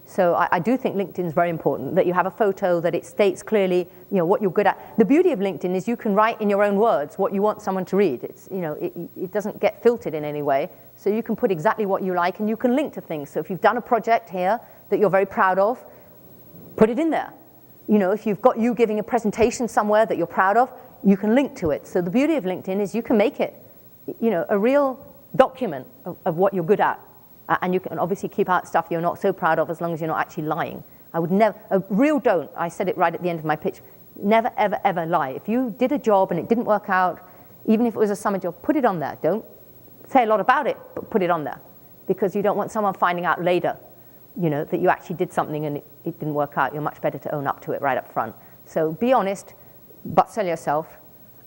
So I do think LinkedIn is very important, that you have a photo, that it states clearly what you're good at. The beauty of LinkedIn is you can write in your own words what you want someone to read. It's, it doesn't get filtered in any way. So you can put exactly what you like, and you can link to things. So if you've done a project here that you're very proud of, put it in there. If you've got you giving a presentation somewhere that you're proud of, you can link to it. So the beauty of LinkedIn is you can make it a real document of what you're good at. And you can obviously keep out stuff you're not so proud of, as long as you're not actually lying. I would never, a real don't, I said it right at the end of my pitch, never, ever, ever lie. If you did a job and it didn't work out, even if it was a summer job, put it on there. Don't say a lot about it, but put it on there. Because you don't want someone finding out later, that you actually did something and it didn't work out. You're much better to own up to it right up front. So be honest, but sell yourself.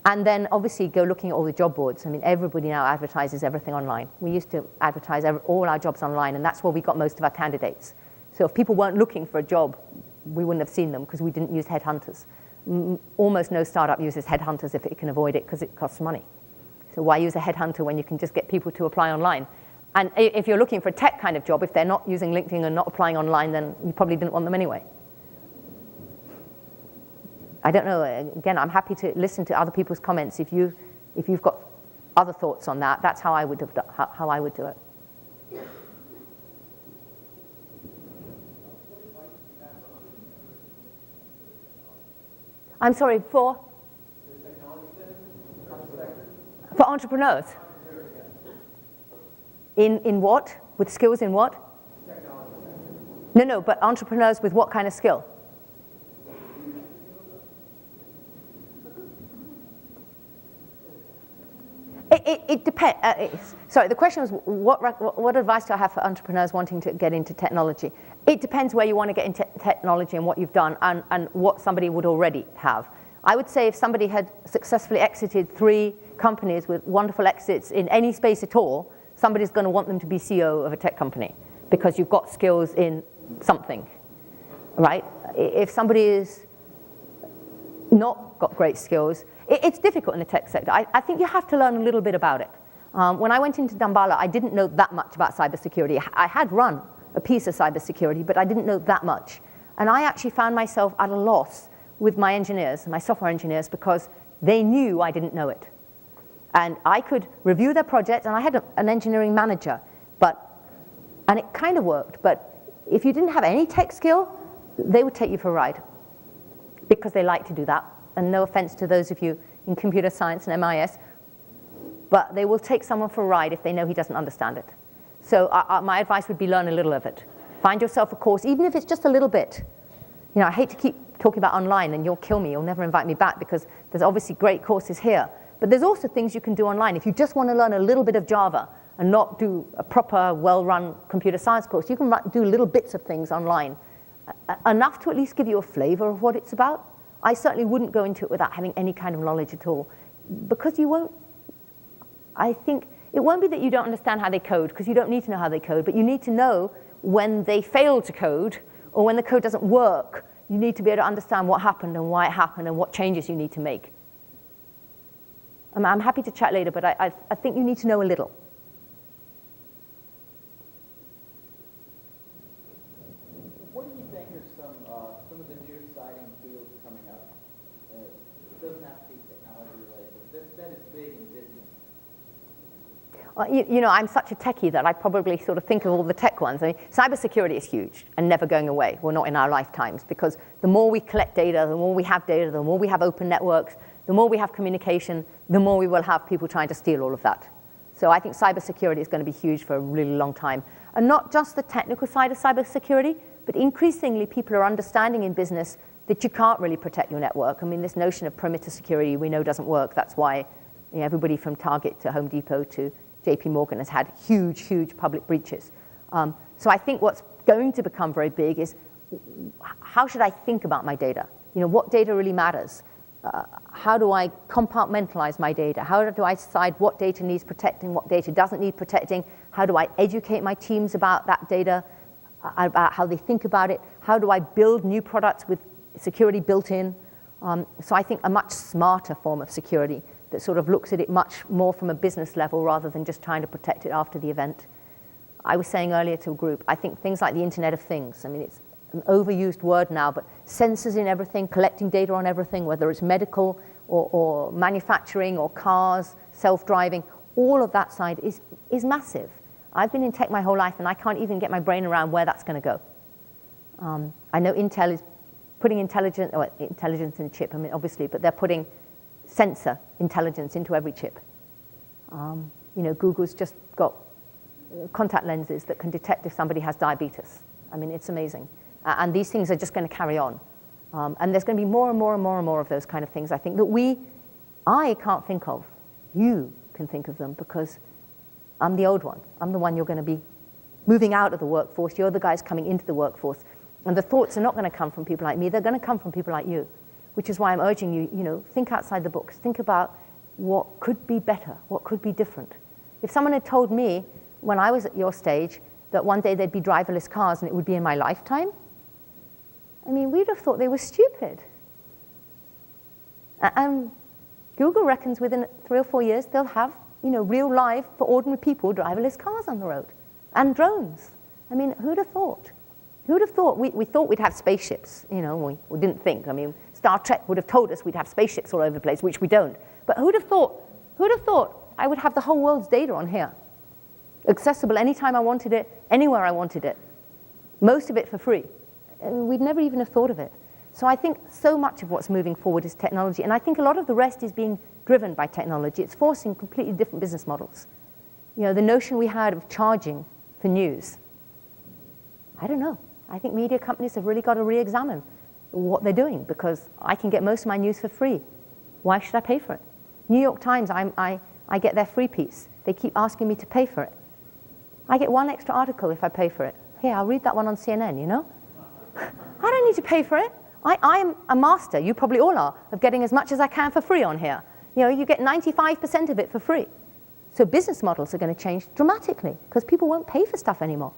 And then obviously go looking at all the job boards. I mean, everybody now advertises everything online. We used to advertise all our jobs online, and that's where we got most of our candidates. So if people weren't looking for a job, we wouldn't have seen them because we didn't use headhunters. Almost no startup uses headhunters if it can avoid it, because it costs money. So why use a headhunter when you can just get people to apply online? And if you're looking for a tech kind of job, if they're not using LinkedIn and not applying online, then you probably didn't want them anyway. I don't know, again, I'm happy to listen to other people's comments. If you If you've got other thoughts on that, that's how I would have how I would do it. I'm sorry, for entrepreneurs. In what? With skills in what? No, but entrepreneurs with what kind of skill? It depends. Sorry, the question was, what advice do I have for entrepreneurs wanting to get into technology? It depends where you want to get into technology and what you've done and what somebody would already have. I would say if somebody had successfully exited 3 companies with wonderful exits in any space at all, somebody's going to want them to be CEO of a tech company because you've got skills in something, right? If somebody is not got great skills, it's difficult in the tech sector. I think you have to learn a little bit about it. When I went into Damballa, I didn't know that much about cybersecurity. I had run a piece of cybersecurity, but I didn't know that much. And I actually found myself at a loss with my engineers, my software engineers, because they knew I didn't know it. And I could review their projects, and I had an engineering manager, and it kind of worked. But if you didn't have any tech skill, they would take you for a ride because they like to do that. And no offense to those of you in computer science and MIS, but they will take someone for a ride if they know he doesn't understand it. So my advice would be learn a little of it. Find yourself a course, even if it's just a little bit. You know, I hate to keep talking about online, and you'll kill me. You'll never invite me back because there's obviously great courses here. But there's also things you can do online. If you just want to learn a little bit of Java and not do a proper, well-run computer science course, you can do little bits of things online, enough to at least give you a flavor of what it's about. I certainly wouldn't go into it without having any kind of knowledge at all, because you won't. I think it won't be that you don't understand how they code, because you don't need to know how they code, but you need to know when they fail to code or when the code doesn't work. You need to be able to understand what happened and why it happened and what changes you need to make. I'm happy to chat later, but I think you need to know a little. What do you think are some of the new exciting fields coming up? It doesn't have to be technology related, but that is big in business. You know, I'm such a techie that I probably sort of think of all the tech ones. I mean, cybersecurity is huge and never going away. Well, not in our lifetimes, because the more we collect data, the more we have data, the more we have open networks, the more we have communication, the more we will have people trying to steal all of that. So I think cybersecurity is going to be huge for a really long time. And not just the technical side of cybersecurity, but increasingly people are understanding in business that you can't really protect your network. I mean, this notion of perimeter security we know doesn't work. That's why everybody from Target to Home Depot to JP Morgan has had huge, huge public breaches. So I think what's going to become very big is how should I think about my data? You know, what data really matters? How do I compartmentalize my data? How do I decide what data needs protecting, what data doesn't need protecting? How do I educate my teams about that data, about how they think about it? How do I build new products with security built in? So I think a much smarter form of security that sort of looks at it much more from a business level rather than just trying to protect it after the event. I was saying earlier to a group, I think things like the Internet of Things, I mean, it's an overused word now, but sensors in everything, collecting data on everything, whether it's medical or manufacturing or cars, self-driving, all of that side is massive. I've been in tech my whole life, and I can't even get my brain around where that's going to go. I know Intel is putting intelligence in a chip, I mean, obviously, but they're putting sensor intelligence into every chip. You know, Google's just got contact lenses that can detect if somebody has diabetes. I mean, it's amazing. And these things are just going to carry on. And there's going to be more and more and more and more of those kind of things, I think, that I can't think of. You can think of them, because I'm the old one. I'm the one you're going to be moving out of the workforce. You're the guys coming into the workforce. And the thoughts are not going to come from people like me. They're going to come from people like you, which is why I'm urging you, you know, think outside the box. Think about what could be better, what could be different. If someone had told me when I was at your stage that one day there'd be driverless cars and it would be in my lifetime, I mean, we'd have thought they were stupid. And Google reckons within 3 or 4 years they'll have, you know, real live, for ordinary people, driverless cars on the road. And drones. I mean, who'd have thought? Who'd have thought? We thought we'd have spaceships, you know, we didn't think. I mean, Star Trek would have told us we'd have spaceships all over the place, which we don't. But who'd have thought Who'd have thought I would have the whole world's data on here? Accessible anytime I wanted it, anywhere I wanted it. Most of it for free. And we'd never even have thought of it. So I think so much of what's moving forward is technology. And I think a lot of the rest is being driven by technology. It's forcing completely different business models. You know, the notion we had of charging for news, I don't know. I think media companies have really got to re-examine what they're doing, because I can get most of my news for free. Why should I pay for it? New York Times, I get their free piece. They keep asking me to pay for it. I get one extra article if I pay for it. Here, I'll read that one on CNN, you know? I don't need to pay for it. I'm a master, you probably all are, of getting as much as I can for free on here. You know, you get 95% of it for free. So business models are going to change dramatically, because people won't pay for stuff anymore.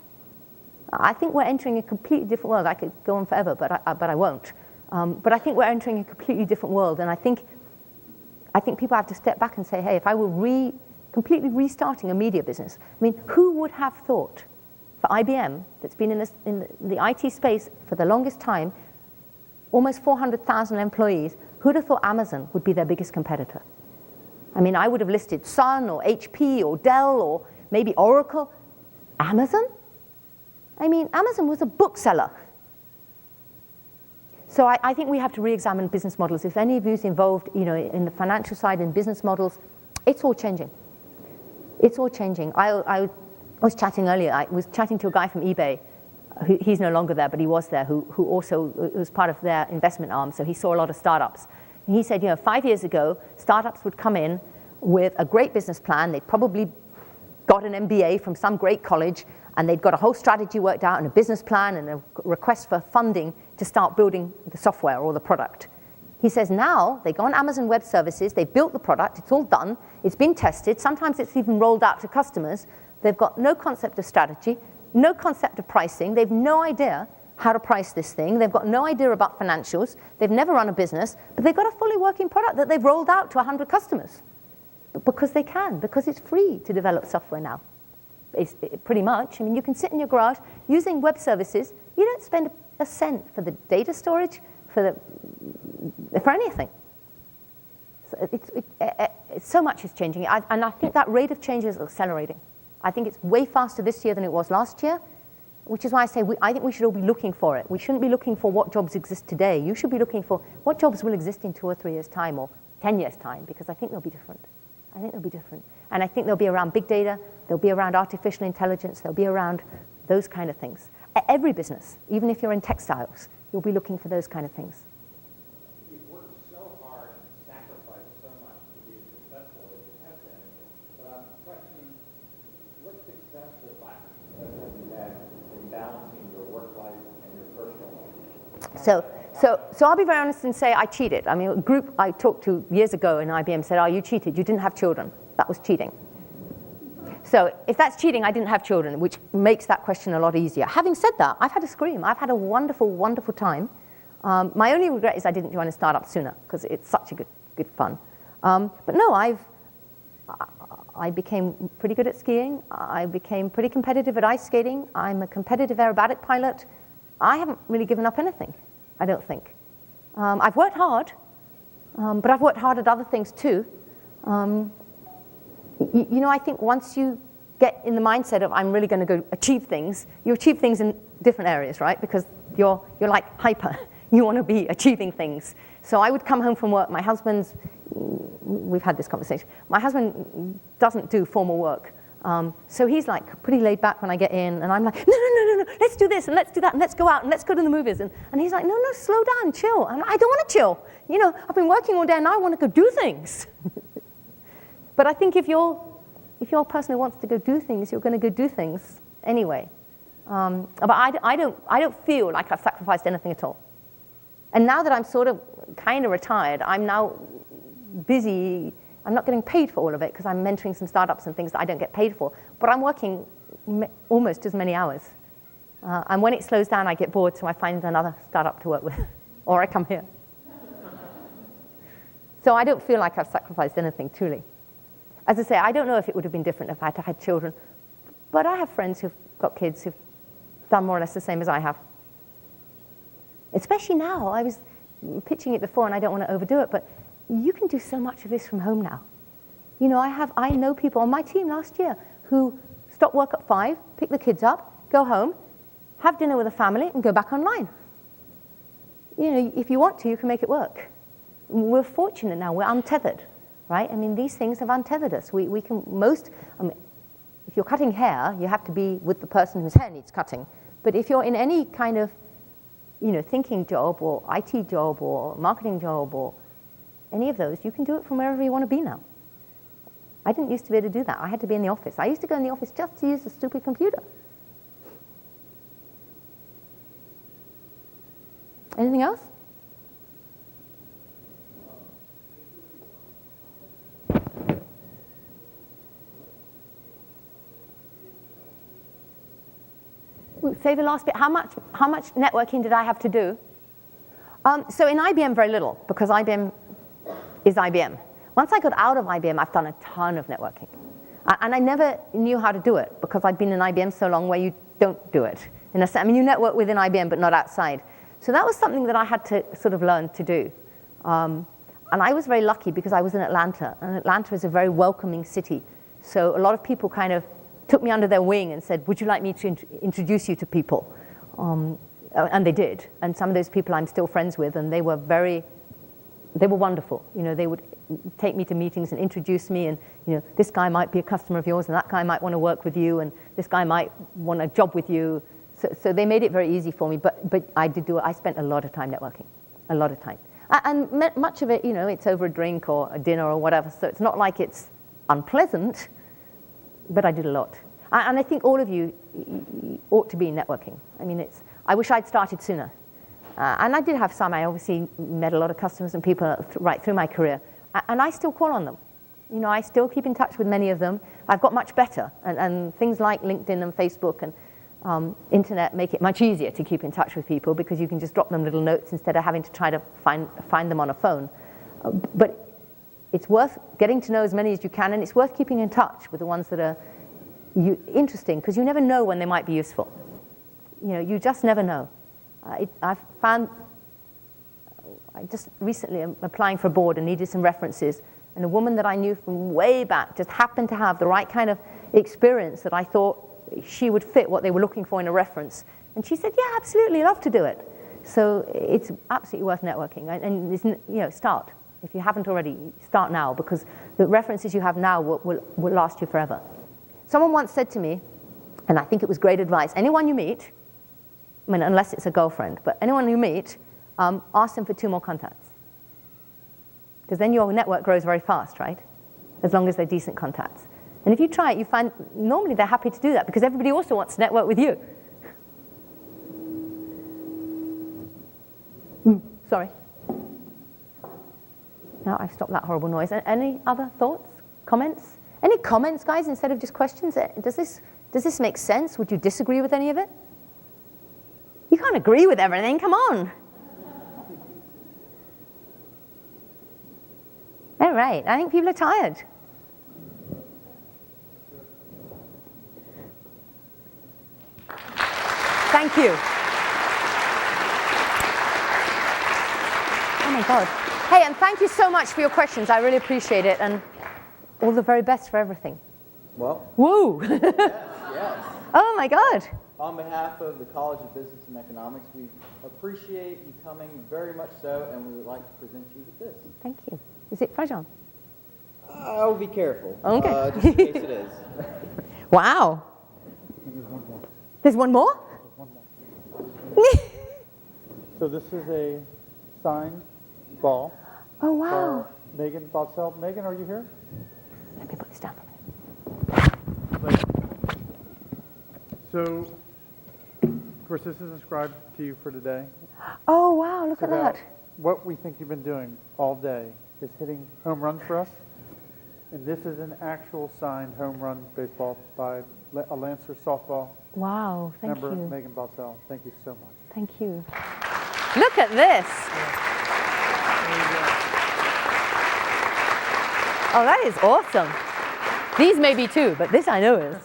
I think we're entering a completely different world. I could go on forever, but I won't. But I think we're entering a completely different world, and I think people have to step back and say, hey, if I were completely restarting a media business, I mean, who would have thought for IBM, that's been in the IT space for the longest time, almost 400,000 employees, who'd have thought Amazon would be their biggest competitor? I mean, I would have listed Sun or HP or Dell or maybe Oracle. Amazon? I mean, Amazon was a bookseller. So I think we have to re-examine business models. If any of you is involved, you know, in the financial side, in business models, it's all changing. It's all changing. I was chatting earlier. I was chatting to a guy from eBay. He's no longer there, but he was there, who also was part of their investment arm. So he saw a lot of startups. And he said, you know, 5 years ago, startups would come in with a great business plan. They'd probably got an MBA from some great college, and they'd got a whole strategy worked out and a business plan and a request for funding to start building the software or the product. He says now they go on Amazon Web Services, they've built the product, it's all done, it's been tested, sometimes it's even rolled out to customers. They've got no concept of strategy, no concept of pricing, they've no idea how to price this thing, they've got no idea about financials, they've never run a business, but they've got a fully working product that they've rolled out to 100 customers. Because they can, because it's free to develop software now. Pretty much. I mean, you can sit in your garage using web services. You don't spend a cent for the data storage, for anything. So so much is changing. And I think that rate of change is accelerating. I think it's way faster this year than it was last year, which is why I say I think we should all be looking for it. We shouldn't be looking for what jobs exist today. You should be looking for what jobs will exist in 2 or 3 years' time or 10 years' time, because I think they'll be different. I think they'll be different. And I think they'll be around big data, they'll be around artificial intelligence, they'll be around those kind of things. Every business, even if you're in textiles, you'll be looking for those kind of things. You've worked so hard and sacrificed so much to be as successful as you have been, but I'm questioning what success or lack of success have you had in balancing your work life and your personal life? So I'll be very honest and say I cheated. I mean, a group I talked to years ago in IBM said, oh, you cheated. You didn't have children. That was cheating. So if that's cheating, I didn't have children, which makes that question a lot easier. Having said that, I've had a scream. I've had a wonderful, wonderful time. My only regret is I didn't join a startup sooner, because it's such a good fun. But no, I became pretty good at skiing. I became pretty competitive at ice skating. I'm a competitive aerobatic pilot. I haven't really given up anything, I don't think. I've worked hard, but I've worked hard at other things too. You know, I think once you get in the mindset of I'm really going to go achieve things, you achieve things in different areas, right? Because you're like hyper. You want to be achieving things. So I would come home from work. My husband's, we've had this conversation. My husband doesn't do formal work. So he's like pretty laid back when I get in, and I'm like, no, let's do this, and let's do that, and let's go out, and let's go to the movies. And he's like, no, slow down, chill. And I don't want to chill. You know, I've been working all day, and now I want to go do things. But I think if you're a person who wants to go do things, you're going to go do things anyway. But I don't feel like I've sacrificed anything at all. And now that I'm sort of kind of retired, I'm now busy. I'm not getting paid for all of it because I'm mentoring some startups and things that I don't get paid for. But I'm working almost as many hours. And when it slows down, I get bored, so I find another startup to work with. Or I come here. So I don't feel like I've sacrificed anything, truly. As I say, I don't know if it would have been different if I had children. But I have friends who've got kids who've done more or less the same as I have. Especially now. I was pitching it before, and I don't want to overdo it, but you can do so much of this from home now. You know, I know people on my team last year who stop work at 5, pick the kids up, go home, have dinner with a family, and go back online. You know, if you want to, you can make it work. We're fortunate now. We're untethered, right? I mean, these things have untethered us. We can if you're cutting hair, you have to be with the person whose hair needs cutting. But if you're in any kind of, you know, thinking job or IT job or marketing job or any of those, you can do it from wherever you want to be now. I didn't used to be able to do that. I had to be in the office. I used to go in the office just to use the stupid computer. Anything else? Say the last bit. How much networking did I have to do? So in IBM, very little, because IBM is IBM. Once I got out of IBM, I've done a ton of networking. And I never knew how to do it, because I'd been in IBM so long where you don't do it. I mean, you network within IBM, but not outside. So that was something that I had to sort of learn to do. And I was very lucky because I was in Atlanta, and Atlanta is a very welcoming city. So a lot of people kind of took me under their wing and said, would you like me to introduce you to people? And they did. And some of those people I'm still friends with, and they were wonderful. You know, they would take me to meetings and introduce me, and, you know, this guy might be a customer of yours, and that guy might want to work with you, and this guy might want a job with you. So they made it very easy for me, but I did do it. I spent a lot of time networking, a lot of time. And much of it, you know, it's over a drink or a dinner or whatever, so it's not like it's unpleasant, but I did a lot. And I think all of you ought to be networking. I mean, I wish I'd started sooner. And I did have some. I obviously met a lot of customers and people right through my career. And I still call on them. You know, I still keep in touch with many of them. I've got much better. And things like LinkedIn and Facebook and internet make it much easier to keep in touch with people, because you can just drop them little notes instead of having to try to find them on a phone. But it's worth getting to know as many as you can, and it's worth keeping in touch with the ones that are interesting, because you never know when they might be useful. You know, you just never know. I've found, I just recently am applying for a board and needed some references, and a woman that I knew from way back just happened to have the right kind of experience that I thought she would fit what they were looking for in a reference. And she said, yeah, absolutely, love to do it. So it's absolutely worth networking. And you know, start. If you haven't already, start now, because the references you have now will last you forever. Someone once said to me, and I think it was great advice, anyone you meet, I mean, unless it's a girlfriend, but anyone you meet, ask them for 2 more contacts. Because then your network grows very fast, right? As long as they're decent contacts. And if you try it, you find normally they're happy to do that, because everybody also wants to network with you. Sorry. Now I've stopped that horrible noise. Any other thoughts, comments? Any comments, guys, instead of just questions? Does this make sense? Would you disagree with any of it? You can't agree with everything, come on. All right, I think people are tired. Thank you. Oh my God. Hey, and thank you so much for your questions. I really appreciate it, and all the very best for everything. Well, Woo! yes. Oh my God. On behalf of the College of Business and Economics, we appreciate you coming very much so, and we would like to present you with this. Thank you. Is it Frajan? I'll be careful. Okay. Just in case it is. Wow. There's one more? So this is a signed ball. Oh, wow. For Megan Botsell. Megan, are you here? Let me put this down for a minute. So, of course, this is inscribed to you for today. Oh, wow, look at About that. what we think you've been doing all day is hitting home runs for us. And this is an actual signed home run baseball by a Lancer softball Wow, thank member, you. Megan Botsell. Thank you so much. Thank you. Look at this. Oh, that is awesome. These may be too, but this I know is.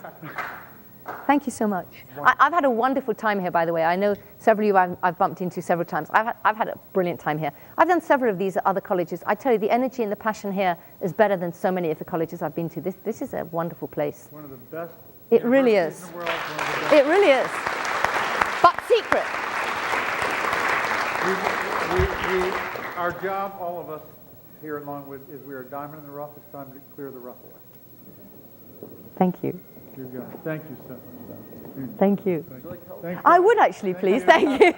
Thank you so much. I've had a wonderful time here, by the way. I know several of you I've bumped into several times. I've had a brilliant time here. I've done several of these at other colleges. I tell you, the energy and the passion here is better than so many of the colleges I've been to. This is a wonderful place. One of the best It really universities is. in the world. One of the best. It really is. But secret. Our job, all of us here at Longwood, is we are a diamond in the rough. It's time to clear the rough away. Thank you. You got it. Thank you so much. Thank you. Thank you. I would actually, please. Thank you.